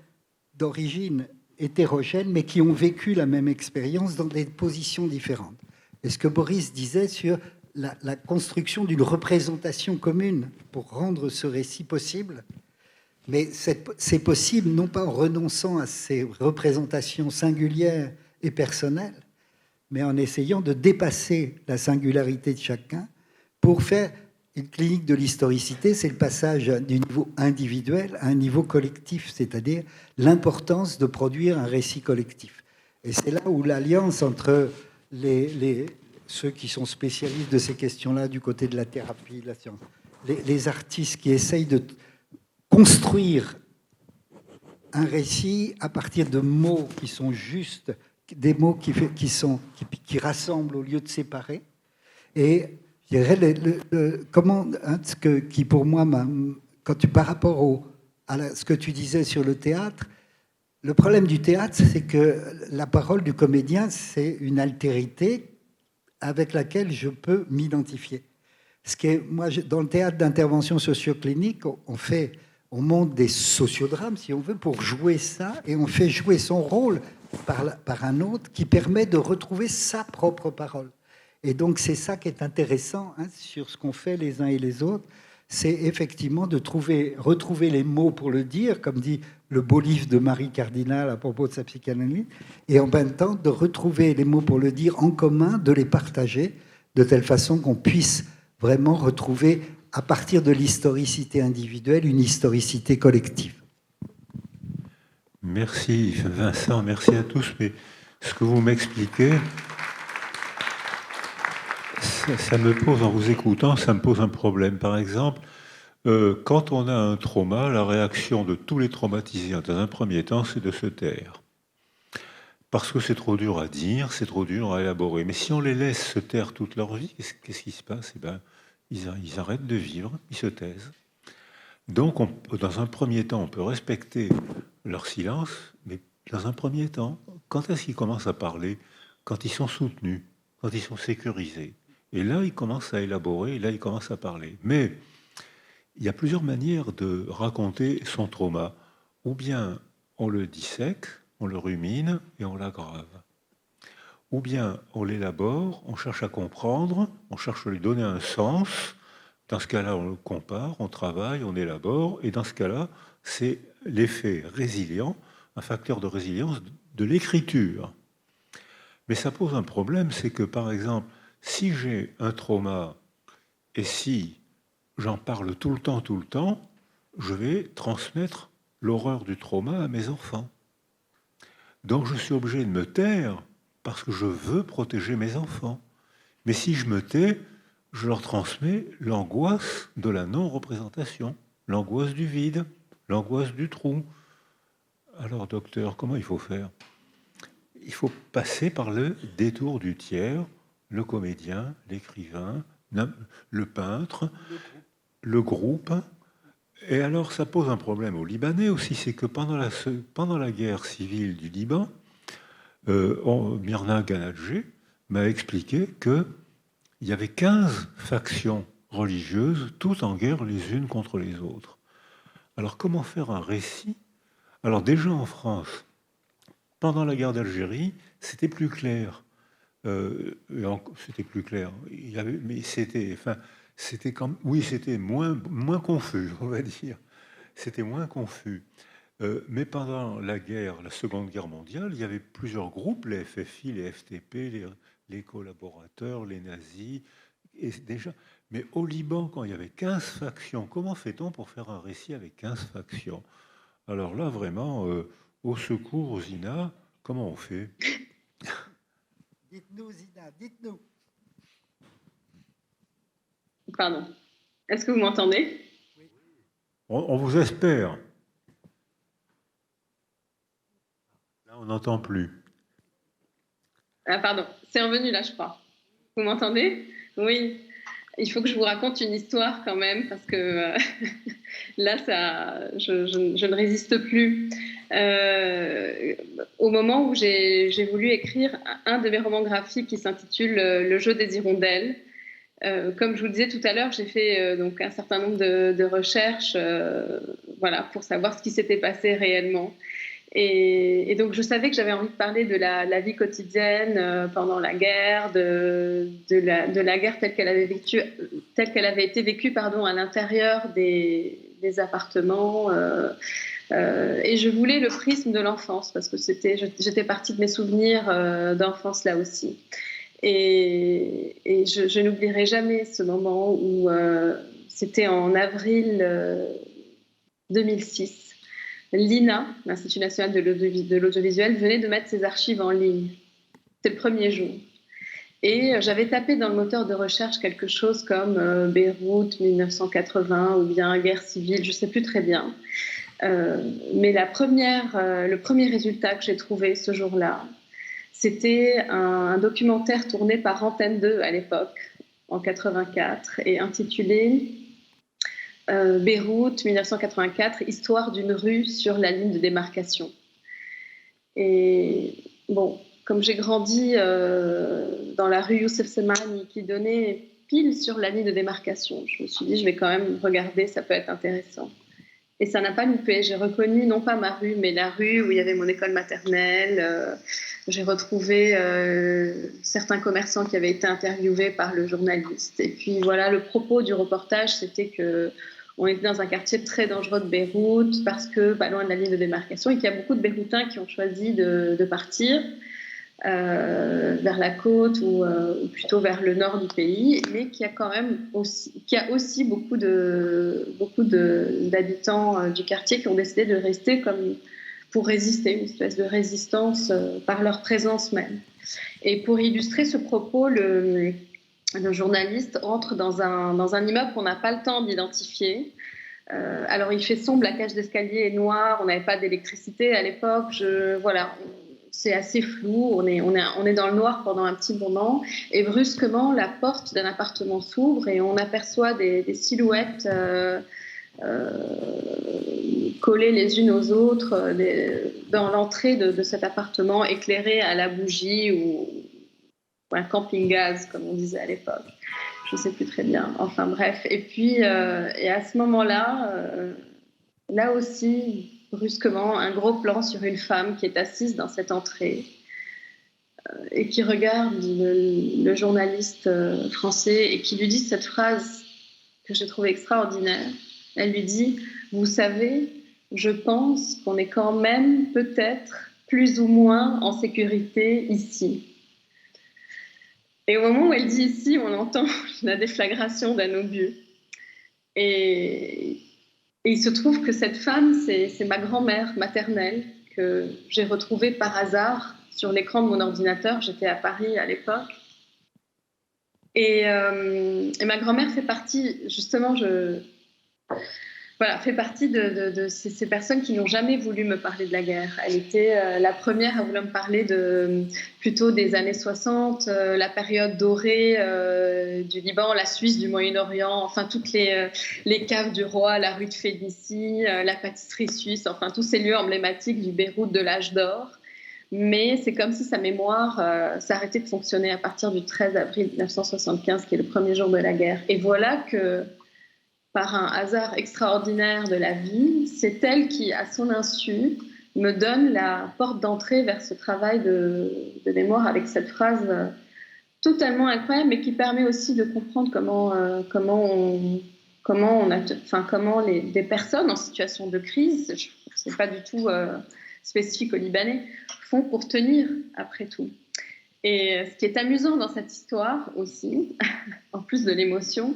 d'origine hétérogène, mais qui ont vécu la même expérience dans des positions différentes. Et ce que Boris disait sur la construction d'une représentation commune pour rendre ce récit possible, mais c'est possible non pas en renonçant à ces représentations singulières et personnelles, mais en essayant de dépasser la singularité de chacun pour faire une clinique de l'historicité. C'est le passage du niveau individuel à un niveau collectif, c'est-à-dire l'importance de produire un récit collectif. Et c'est là où l'alliance entre ceux qui sont spécialistes de ces questions-là, du côté de la thérapie, de la science, les artistes qui essayent de construire un récit à partir de mots qui sont justes, des mots qui rassemblent au lieu de séparer. Et je dirais qui pour moi, par rapport à ce que tu disais sur le théâtre, le problème du théâtre, c'est que la parole du comédien, c'est une altérité avec laquelle je peux m'identifier. Moi, dans le théâtre d'intervention socio-clinique, on monte des sociodrames, si on veut, pour jouer ça, et on fait jouer son rôle par un autre qui permet de retrouver sa propre parole. Et donc, c'est ça qui est intéressant sur ce qu'on fait les uns et les autres, c'est effectivement de retrouver les mots pour le dire, comme dit le beau livre de Marie Cardinal à propos de sa psychanalyse, et en même temps de retrouver les mots pour le dire en commun, de les partager, de telle façon qu'on puisse vraiment retrouver, à partir de l'historicité individuelle, une historicité collective. Merci Vincent, merci à tous. Mais ce que vous m'expliquez, ça me pose, en vous écoutant, ça me pose un problème. Par exemple, quand on a un trauma, la réaction de tous les traumatisés dans un premier temps, c'est de se taire. Parce que c'est trop dur à dire, c'est trop dur à élaborer. Mais si on les laisse se taire toute leur vie, qu'est-ce qui se passe ? Ils arrêtent de vivre, ils se taisent. Donc, dans un premier temps, on peut respecter leur silence, mais dans un premier temps, quand est-ce qu'ils commencent à parler ? Quand ils sont soutenus, quand ils sont sécurisés. Et là, il commence à élaborer, et là, il commence à parler. Mais il y a plusieurs manières de raconter son trauma. Ou bien on le dissèque, on le rumine et on l'aggrave. Ou bien on l'élabore, on cherche à comprendre, on cherche à lui donner un sens. Dans ce cas-là, on le compare, on travaille, on élabore. Et dans ce cas-là, c'est l'effet résilient, un facteur de résilience de l'écriture. Mais ça pose un problème, c'est que par exemple, si j'ai un trauma et si j'en parle tout le temps, je vais transmettre l'horreur du trauma à mes enfants. Donc je suis obligé de me taire parce que je veux protéger mes enfants. Mais si je me tais, je leur transmets l'angoisse de la non-représentation, l'angoisse du vide, l'angoisse du trou. Alors docteur, comment il faut faire? Il faut passer par le détour du tiers, le comédien, l'écrivain, le peintre, le groupe. Et alors ça pose un problème aux Libanais aussi, c'est que pendant la guerre civile du Liban, Myrna Ganadjé m'a expliqué qu'il y avait 15 factions religieuses, toutes en guerre les unes contre les autres. Alors comment faire un récit? Alors déjà en France, pendant la guerre d'Algérie, c'était plus clair. C'était plus clair. Mais c'était moins confus, on va dire. C'était moins confus. Mais pendant la Seconde Guerre mondiale, il y avait plusieurs groupes, les FFI, les FTP, les collaborateurs, les nazis. Et déjà, mais au Liban, quand il y avait 15 factions, comment fait-on pour faire un récit avec 15 factions? Alors là, vraiment, au secours, Zina, comment on fait? Dites-nous, Zina, dites-nous. Pardon. Est-ce que vous m'entendez? On vous espère. Là, on n'entend plus. Ah, pardon. C'est revenu là, je crois. Vous m'entendez? Oui. Il faut que je vous raconte une histoire quand même, parce que là, je ne résiste plus. Au moment où j'ai voulu écrire un de mes romans graphiques qui s'intitule Le jeu des hirondelles, comme je vous le disais tout à l'heure, j'ai fait donc un certain nombre de recherches voilà, pour savoir ce qui s'était passé réellement. Et donc, je savais que j'avais envie de parler de la vie quotidienne pendant la guerre, de la guerre telle qu'elle avait été vécue à l'intérieur des appartements. Et je voulais le prisme de l'enfance, parce que j'étais partie de mes souvenirs d'enfance là aussi. Et je n'oublierai jamais ce moment où c'était en avril 2006. L'INA, l'Institut national de l'audiovisuel, venait de mettre ses archives en ligne. C'était le premier jour. Et j'avais tapé dans le moteur de recherche quelque chose comme Beyrouth 1980 ou bien guerre civile, je ne sais plus très bien. Mais le premier résultat que j'ai trouvé ce jour-là, c'était un documentaire tourné par Antenne 2 à l'époque, en 84, et intitulé Beyrouth 1984, histoire d'une rue sur la ligne de démarcation. Et bon, comme j'ai grandi dans la rue Youssef Semani qui donnait pile sur la ligne de démarcation, je me suis dit je vais quand même regarder, ça peut être intéressant. Et ça n'a pas loupé. J'ai reconnu non pas ma rue, mais la rue où il y avait mon école maternelle. J'ai retrouvé certains commerçants qui avaient été interviewés par le journaliste. Et puis voilà, le propos du reportage, c'était que on était dans un quartier très dangereux de Beyrouth parce que pas loin de la ligne de démarcation et qu'il y a beaucoup de Beyrouthins qui ont choisi de partir vers la côte ou plutôt vers le nord du pays, mais qui a aussi beaucoup d'habitants du quartier qui ont décidé de rester comme pour résister, une espèce de résistance par leur présence même. Et pour illustrer ce propos, le journaliste entre dans un immeuble qu'on n'a pas le temps d'identifier. Alors il fait sombre, la cage d'escalier est noire, on n'avait pas d'électricité à l'époque. Voilà, c'est assez flou, on est dans le noir pendant un petit moment, et brusquement la porte d'un appartement s'ouvre et on aperçoit des silhouettes collées les unes aux autres dans l'entrée de cet appartement éclairé à la bougie ou un camping-gaz, comme on disait à l'époque. Je ne sais plus très bien. Enfin bref. Et puis, et à ce moment-là, là aussi, brusquement, un gros plan sur une femme qui est assise dans cette entrée et qui regarde le journaliste français et qui lui dit cette phrase que j'ai trouvée extraordinaire. Elle lui dit « Vous savez, je pense qu'on est quand même peut-être plus ou moins en sécurité ici. » Et au moment où elle dit ici, on entend la déflagration d'un obus. Et il se trouve que cette femme, c'est ma grand-mère maternelle que j'ai retrouvée par hasard sur l'écran de mon ordinateur. J'étais à Paris à l'époque. Et ma grand-mère fait partie, justement, fait partie de ces personnes qui n'ont jamais voulu me parler de la guerre. Elle était la première à vouloir me parler plutôt des années 60, la période dorée du Liban, la Suisse, du Moyen-Orient, enfin toutes les caves du roi, la rue de Félicie, la pâtisserie suisse, enfin tous ces lieux emblématiques du Beyrouth de l'âge d'or. Mais c'est comme si sa mémoire s'arrêtait de fonctionner à partir du 13 avril 1975, qui est le premier jour de la guerre. Et voilà que, par un hasard extraordinaire de la vie, c'est elle qui, à son insu, me donne la porte d'entrée vers ce travail de mémoire avec cette phrase totalement incroyable, mais qui permet aussi de comprendre comment des personnes en situation de crise, c'est pas du tout spécifique aux Libanais, font pour tenir après tout. Et ce qui est amusant dans cette histoire aussi, en plus de l'émotion,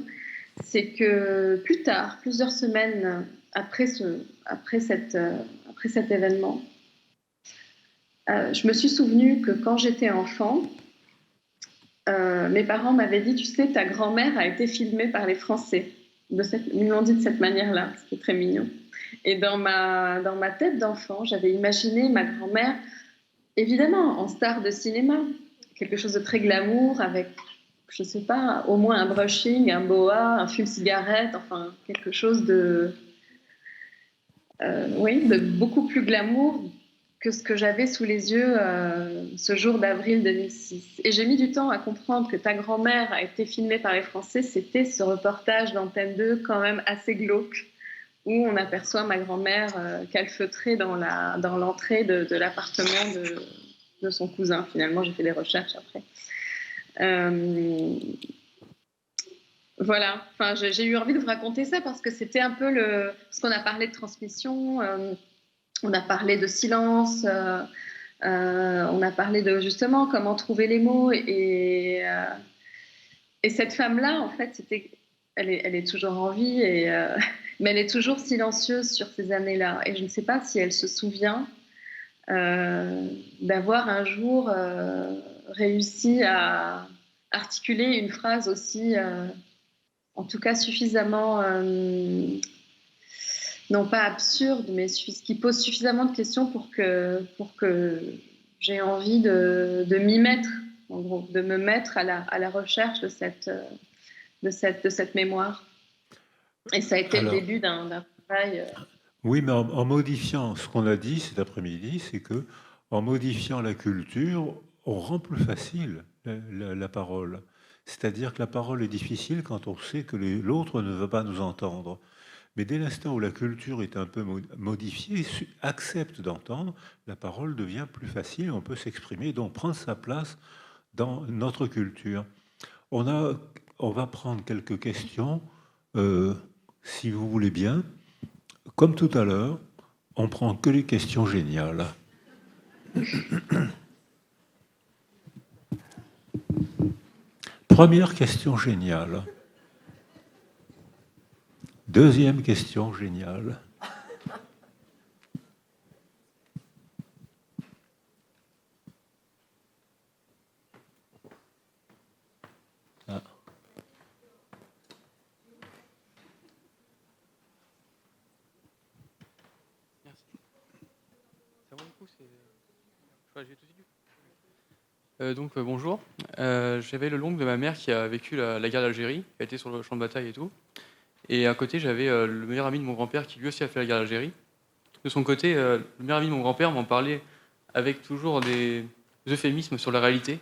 c'est que plus tard, plusieurs semaines après cet événement, je me suis souvenu que quand j'étais enfant, mes parents m'avaient dit, tu sais, ta grand-mère a été filmée par les Français. Ils m'ont dit de cette manière-là, c'était très mignon. Et dans ma tête d'enfant, j'avais imaginé ma grand-mère, évidemment, en star de cinéma, quelque chose de très glamour, avec, je ne sais pas, au moins un brushing, un boa, un fume-cigarette, enfin, quelque chose de beaucoup plus glamour que ce que j'avais sous les yeux ce jour d'avril 2006. Et j'ai mis du temps à comprendre que ta grand-mère a été filmée par les Français. C'était ce reportage d'Antenne 2 quand même assez glauque, où on aperçoit ma grand-mère calfeutrée dans l'entrée de l'appartement de son cousin. Finalement, j'ai fait des recherches après. Voilà, enfin, j'ai eu envie de vous raconter ça parce que c'était un peu parce qu'on a parlé de transmission, on a parlé de silence, on a parlé de justement comment trouver les mots et cette femme-là, en fait, elle est toujours en vie, mais elle est toujours silencieuse sur ces années-là. Et je ne sais pas si elle se souvient d'avoir un jour réussi à articuler une phrase aussi, en tout cas suffisamment, non pas absurde, mais qui pose suffisamment de questions pour que j'ai envie de m'y mettre, en gros, de me mettre à la recherche de cette mémoire. Et ça a été le début d'un travail. Oui, mais en modifiant ce qu'on a dit cet après-midi, c'est que en modifiant la culture, on rend plus facile la parole. C'est-à-dire que la parole est difficile quand on sait que l'autre ne veut pas nous entendre. Mais dès l'instant où la culture est un peu modifiée, accepte d'entendre, la parole devient plus facile, on peut s'exprimer, donc prendre sa place dans notre culture. On va prendre quelques questions, si vous voulez bien. Comme tout à l'heure, on prend que les questions géniales. Première question géniale. Deuxième question géniale. Ah. Merci. Ça va du coup, j'ai tout dit. Donc bonjour. J'avais le l'oncle de ma mère qui a vécu la guerre d'Algérie, qui a été sur le champ de bataille et tout. Et à côté, j'avais le meilleur ami de mon grand-père qui lui aussi a fait la guerre d'Algérie. De son côté, le meilleur ami de mon grand-père m'en parlait avec toujours des euphémismes sur la réalité,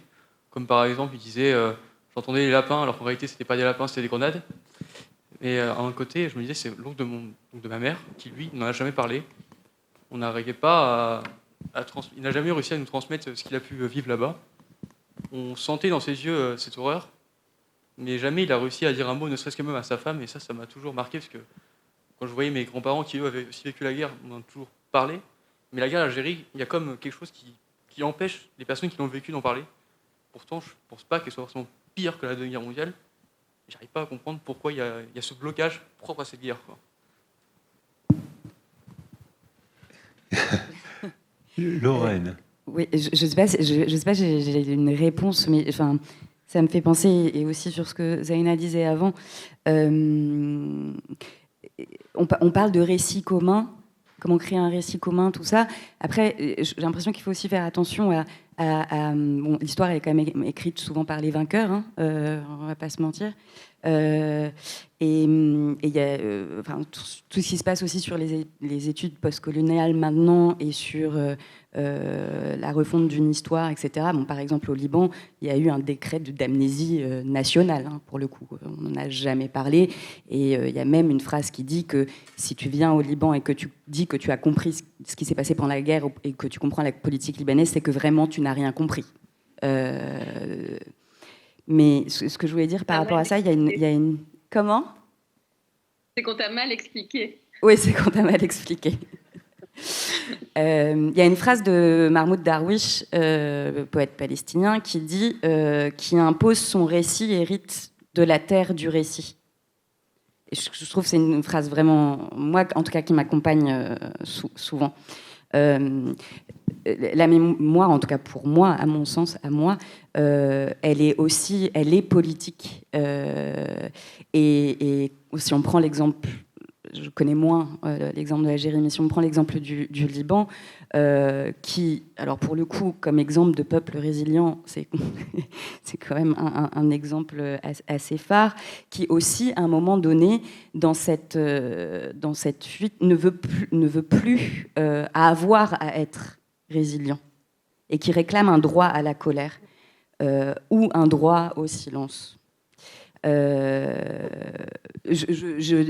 Comme par exemple, il disait j'entendais les lapins, alors qu'en réalité, c'était pas des lapins, c'était des grenades. Et à un côté, je me disais, c'est l'oncle de ma mère qui, lui, n'en a jamais parlé. On n'arrivait pas il n'a jamais réussi à nous transmettre ce qu'il a pu vivre là-bas. On sentait dans ses yeux cette horreur, mais jamais il a réussi à dire un mot, ne serait-ce que même à sa femme. Et ça m'a toujours marqué, parce que quand je voyais mes grands-parents qui, eux, avaient aussi vécu la guerre, on en a toujours parlé. Mais la guerre d'Algérie, il y a comme quelque chose qui empêche les personnes qui l'ont vécu d'en parler. Pourtant, je ne pense pas qu'elle soit forcément pire que la Deuxième Guerre mondiale. J'arrive pas à comprendre pourquoi il y a ce blocage propre à cette guerre, quoi. Lorraine. Oui, je sais pas, je sais pas, j'ai une réponse, mais enfin, ça me fait penser, et aussi sur ce que Zaina disait avant. On parle de récits communs, comment créer un récit commun, tout ça. Après, j'ai l'impression qu'il faut aussi faire attention bon, l'histoire elle est quand même écrite souvent par les vainqueurs, hein, on va pas se mentir. Et il y a enfin, tout ce qui se passe aussi sur les études postcoloniales maintenant et sur la refonte d'une histoire, etc. Bon, par exemple, au Liban, il y a eu un décret d'amnésie nationale, hein, pour le coup. On n'en a jamais parlé. Et il y a même une phrase qui dit que si tu viens au Liban et que tu dis que tu as compris ce qui s'est passé pendant la guerre et que tu comprends la politique libanaise, c'est que vraiment tu n'as rien compris. Mais ce que je voulais dire par rapport à ça, il y a une... Comment ? C'est qu'on t'a mal expliqué. Oui, c'est qu'on t'a mal expliqué. Il y a une phrase de Mahmoud Darwish, poète palestinien, qui dit qui impose son récit hérite de la terre du récit. Et je trouve que c'est une phrase vraiment, moi en tout cas, qui m'accompagne souvent. La mémoire, en tout cas pour moi, à mon sens, à moi, elle est politique. Et si on prend l'exemple, je connais moins l'exemple de l'Algérie, mais si on prend l'exemple du Liban, qui, alors pour le coup, comme exemple de peuple résilient, c'est quand même un exemple assez phare, qui aussi, à un moment donné, dans cette fuite, ne veut plus avoir à être résilient, et qui réclame un droit à la colère ou un droit au silence. Je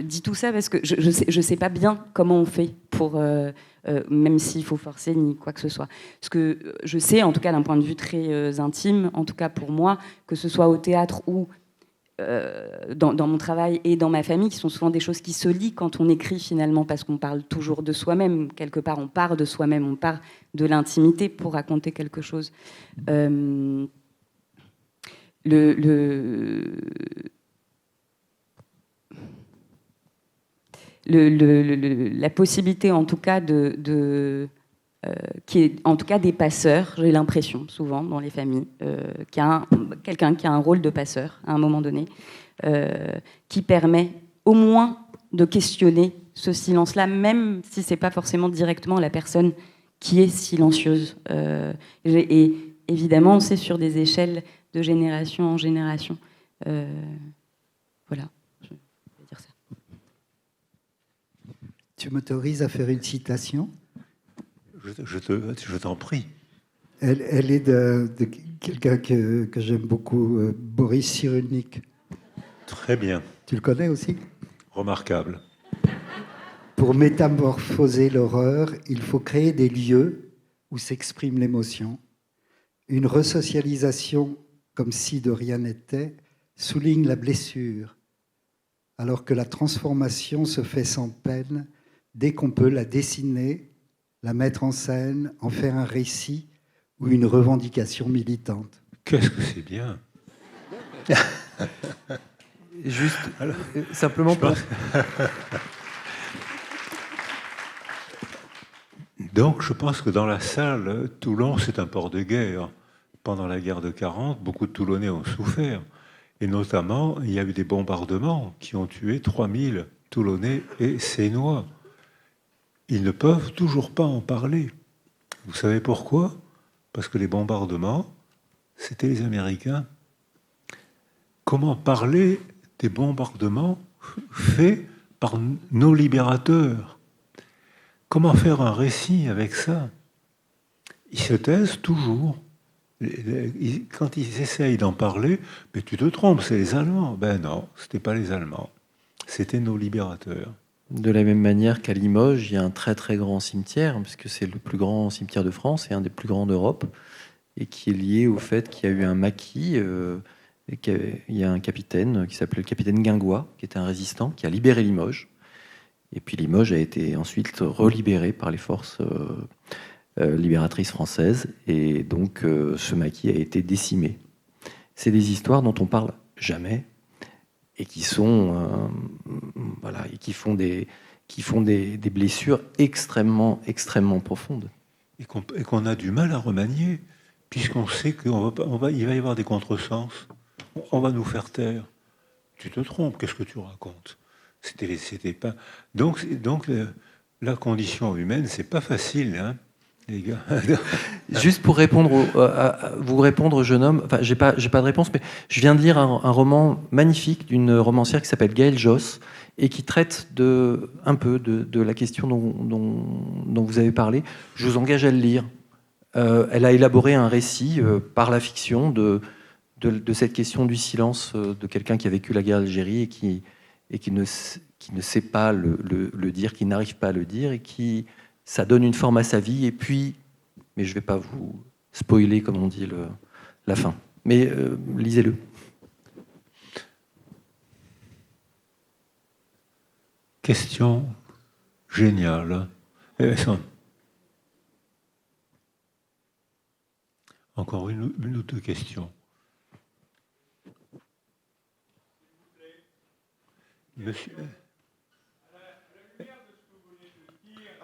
dis tout ça parce que je sais pas bien comment on fait pour, même s'il faut forcer ni quoi que ce soit. Parce que je sais, en tout cas d'un point de vue très intime, en tout cas pour moi, que ce soit au théâtre ou dans mon travail et dans ma famille, qui sont souvent des choses qui se lient quand on écrit finalement, parce qu'on parle toujours de soi-même. Quelque part, on part de soi-même, on part de l'intimité pour raconter quelque chose. La possibilité, en tout cas, qui est en tout cas des passeurs, j'ai l'impression souvent dans les familles, quelqu'un qui a un rôle de passeur à un moment donné, qui permet au moins de questionner ce silence-là, même si c'est pas forcément directement la personne qui est silencieuse. Et évidemment, c'est sur des échelles de génération en génération. Voilà, je vais dire ça. Tu m'autorises à faire une citation ? Je t'en prie. Elle est de quelqu'un que j'aime beaucoup, Boris Cyrulnik. Très bien. Tu le connais aussi ? Remarquable. Pour métamorphoser l'horreur, il faut créer des lieux où s'exprime l'émotion. Une resocialisation, comme si de rien n'était, souligne la blessure, alors que la transformation se fait sans peine dès qu'on peut la dessiner, la mettre en scène, en faire un récit ou une revendication militante. Qu'est-ce que c'est bien. Juste, simplement pour... Donc, je pense que dans la salle, Toulon, c'est un port de guerre. Pendant la guerre de 40, beaucoup de Toulonnais ont souffert. Et notamment, il y a eu des bombardements qui ont tué 3000 Toulonnais et Sénois. Ils ne peuvent toujours pas en parler. Vous savez pourquoi ? Parce que les bombardements, c'était les Américains. Comment parler des bombardements faits par nos libérateurs ? Comment faire un récit avec ça ? Ils se taisent toujours. Quand ils essayent d'en parler, mais tu te trompes, c'est les Allemands. Ben non, c'était pas les Allemands, c'était nos libérateurs. De la même manière qu'à Limoges, il y a un très très grand cimetière, puisque c'est le plus grand cimetière de France et un des plus grands d'Europe, et qui est lié au fait qu'il y a eu un maquis, et qu'il y a un capitaine qui s'appelait le capitaine Guingois, qui était un résistant, qui a libéré Limoges. Et puis Limoges a été ensuite relibéré par les forces libératrices françaises, et donc ce maquis a été décimé. C'est des histoires dont on parle jamais, et qui sont voilà, et qui font des blessures extrêmement profondes, Et qu'on a du mal à remanier, puisqu'on sait qu'il va y avoir des contresens. On va nous faire taire. Tu te trompes, qu'est-ce que tu racontes? C'était pas. Donc la condition humaine, c'est pas facile, hein, les gars. Juste pour vous répondre, jeune homme, enfin, j'ai pas de réponse, mais je viens de lire un roman magnifique d'une romancière qui s'appelle Gaëlle Josse et qui traite un peu de la question dont vous avez parlé. Je vous engage à le lire. Elle a élaboré un récit par la fiction de cette question du silence de quelqu'un qui a vécu la guerre d'Algérie et qui ne sait pas le dire, qui n'arrive pas à le dire, et qui ça donne une forme à sa vie. Et puis, mais je ne vais pas vous spoiler, comme on dit, la fin. Mais lisez-le. Question géniale. Encore une ou deux questions. Monsieur.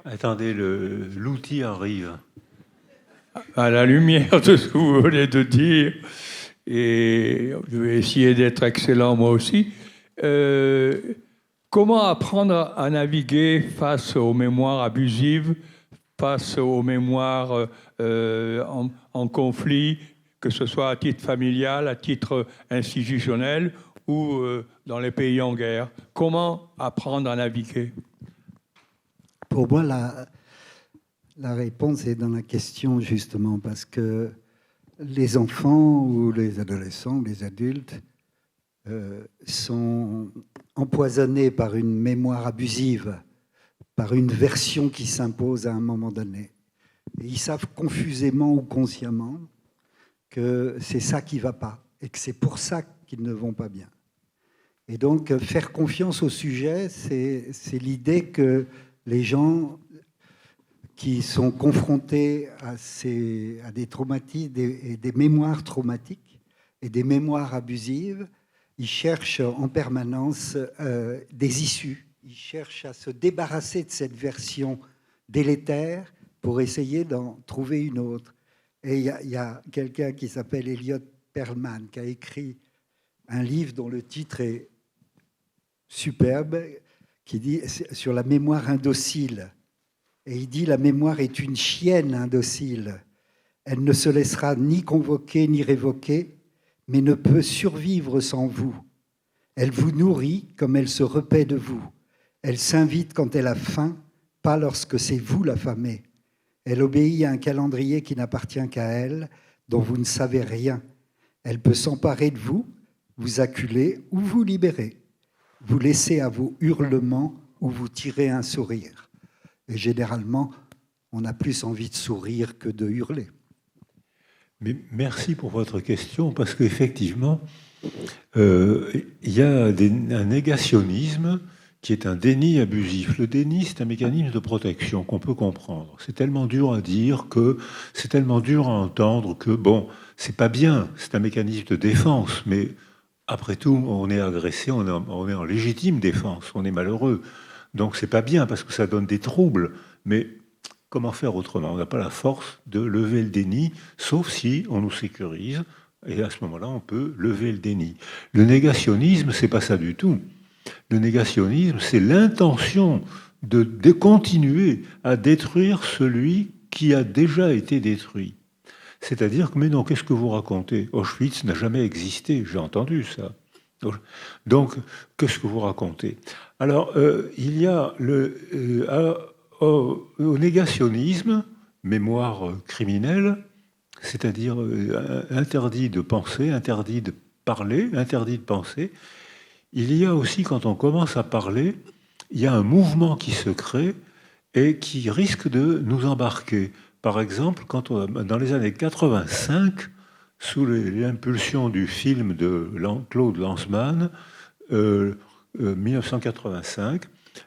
Attendez, l'outil arrive. À la lumière de ce que vous venez de dire, et je vais essayer d'être excellent moi aussi, comment apprendre à naviguer face aux mémoires abusives, face aux mémoires en conflit, que ce soit à titre familial, à titre institutionnel ou dans les pays en guerre? Comment apprendre à naviguer? Pour moi, la réponse est dans la question, justement, parce que les enfants ou les adolescents, les adultes, sont empoisonnés par une mémoire abusive, par une version qui s'impose à un moment donné. Et ils savent confusément ou consciemment que c'est ça qui ne va pas et que c'est pour ça qu'ils ne vont pas bien. Et donc, faire confiance au sujet, c'est l'idée que les gens qui sont confrontés à des traumatismes, des mémoires traumatiques et des mémoires abusives, ils cherchent en permanence des issues. Ils cherchent à se débarrasser de cette version délétère pour essayer d'en trouver une autre. Et il y a quelqu'un qui s'appelle Elliot Perlman qui a écrit un livre dont le titre est superbe, qui dit sur la mémoire indocile. Et il dit: la mémoire est une chienne indocile. Elle ne se laissera ni convoquer ni révoquer, mais ne peut survivre sans vous. Elle vous nourrit comme elle se repaît de vous. Elle s'invite quand elle a faim, pas lorsque c'est vous l'affamez. Elle obéit à un calendrier qui n'appartient qu'à elle, dont vous ne savez rien. Elle peut s'emparer de vous, vous acculer ou vous libérer. Vous laisser à vos hurlements ou vous tirer un sourire. Et généralement, on a plus envie de sourire que de hurler. Mais merci pour votre question, parce qu'effectivement, il y a un négationnisme qui est un déni abusif. Le déni, c'est un mécanisme de protection qu'on peut comprendre. C'est tellement dur à dire, c'est tellement dur à entendre que, bon, c'est pas bien, c'est un mécanisme de défense, mais après tout, on est agressé, on est en légitime défense, on est malheureux. Donc c'est pas bien, parce que ça donne des troubles, mais comment faire autrement? On n'a pas la force de lever le déni, sauf si on nous sécurise, et à ce moment-là, on peut lever le déni. Le négationnisme, c'est pas ça du tout. Le négationnisme, c'est l'intention de continuer à détruire celui qui a déjà été détruit. C'est-à-dire que, mais non, qu'est-ce que vous racontez? Auschwitz n'a jamais existé, j'ai entendu ça. Donc, qu'est-ce que vous racontez? Alors, il y a au négationnisme, mémoire criminelle, c'est-à-dire interdit de penser, interdit de parler, interdit de penser. Il y a aussi, quand on commence à parler, il y a un mouvement qui se crée et qui risque de nous embarquer. Par exemple, dans les années 85, sous l'impulsion du film de Claude Lanzmann, 1985,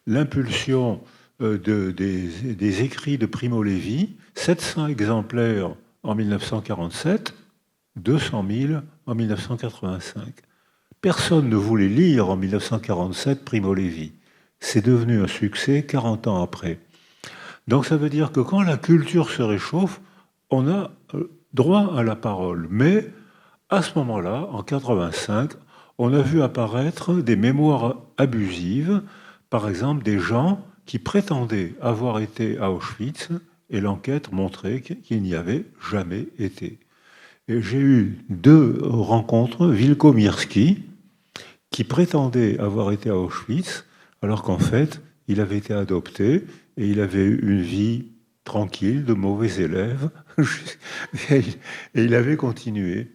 l'impulsion des écrits de Primo Levi, 700 exemplaires en 1947, 200 000 en 1985. Personne ne voulait lire en 1947 Primo Levi. C'est devenu un succès 40 ans après. Donc ça veut dire que quand la culture se réchauffe, on a droit à la parole. Mais à ce moment-là, en 1985, on a vu apparaître des mémoires abusives, par exemple des gens qui prétendaient avoir été à Auschwitz, et l'enquête montrait qu'ils n'y avaient jamais été. Et j'ai eu 2 rencontres, Wilko Mirski, qui prétendait avoir été à Auschwitz, alors qu'en fait, il avait été adopté, et il avait eu une vie tranquille, de mauvais élève, et il avait continué.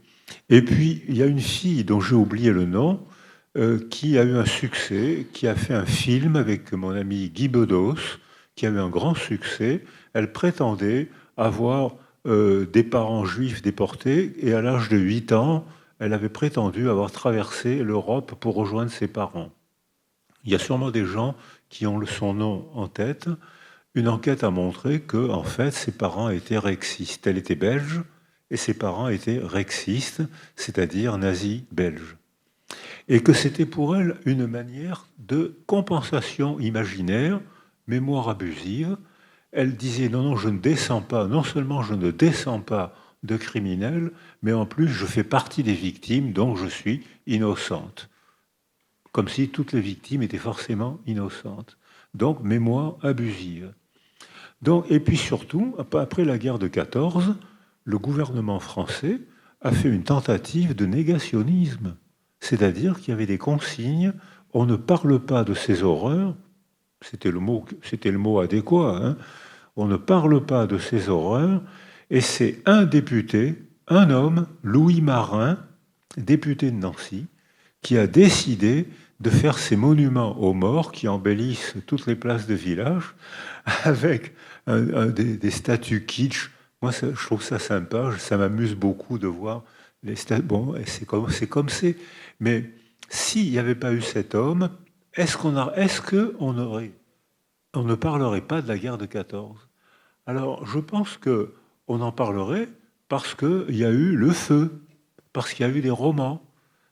Et puis, il y a une fille dont j'ai oublié le nom, qui a eu un succès, qui a fait un film avec mon ami Guy Bedos, qui a eu un grand succès. Elle prétendait avoir des parents juifs déportés, et à l'âge de 8 ans, elle avait prétendu avoir traversé l'Europe pour rejoindre ses parents. Il y a sûrement des gens qui ont son nom en tête. Une enquête a montré que, en fait, ses parents étaient rexistes. Elle était belge, et ses parents étaient rexistes, c'est-à-dire nazis belges. Et que c'était pour elle une manière de compensation imaginaire, mémoire abusive. Elle disait non, je ne descends pas, non seulement je ne descends pas de criminels, mais en plus je fais partie des victimes, donc je suis innocente. Comme si toutes les victimes étaient forcément innocentes. Donc mémoire abusive. Donc, et puis surtout, après la guerre de 14, le gouvernement français a fait une tentative de négationnisme. C'est-à-dire qu'il y avait des consignes, on ne parle pas de ces horreurs, c'était le mot adéquat, hein, on ne parle pas de ces horreurs, et c'est un député, un homme, Louis Marin, député de Nancy, qui a décidé de faire ces monuments aux morts qui embellissent toutes les places de village avec des statues kitsch. Moi, je trouve ça sympa, ça m'amuse beaucoup de voir les statues. Bon, c'est comme c'est. Mais s'il n'y avait pas eu cet homme, est-ce qu'on ne parlerait pas de la guerre de 14 ? Alors, je pense qu'on en parlerait parce qu'il y a eu le feu, parce qu'il y a eu des romans,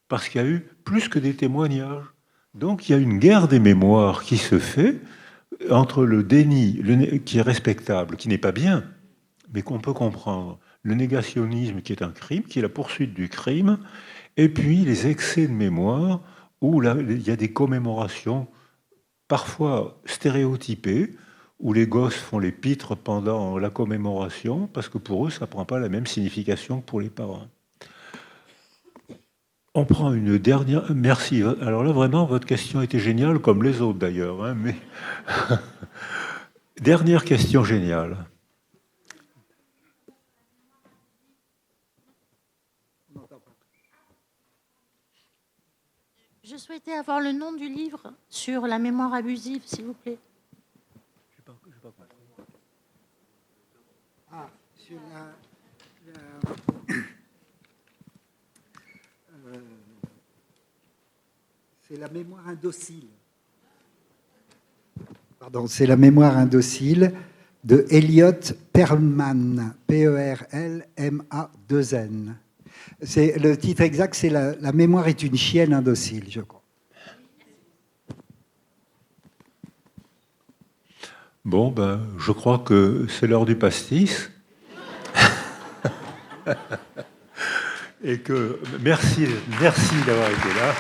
parce qu'il y a eu plus que des témoignages. Donc, il y a une guerre des mémoires qui se fait entre le déni, qui est respectable, qui n'est pas bien, mais qu'on peut comprendre, le négationnisme qui est un crime, qui est la poursuite du crime, et puis les excès de mémoire, où là, il y a des commémorations parfois stéréotypées, où les gosses font les pitres pendant la commémoration, parce que pour eux, ça ne prend pas la même signification que pour les parents. On prend une dernière... Merci. Alors là, vraiment, votre question était géniale, comme les autres d'ailleurs. Hein, mais... Dernière question géniale. Je souhaitais avoir le nom du livre sur la mémoire abusive, s'il vous plaît. Ah, sur c'est la mémoire indocile. Pardon, c'est la mémoire indocile de Elliot Perlman, Perlma2n. Le titre exact, c'est la mémoire est une chienne indocile, je crois. Bon, ben, je crois que c'est l'heure du pastis. Et que merci d'avoir été là.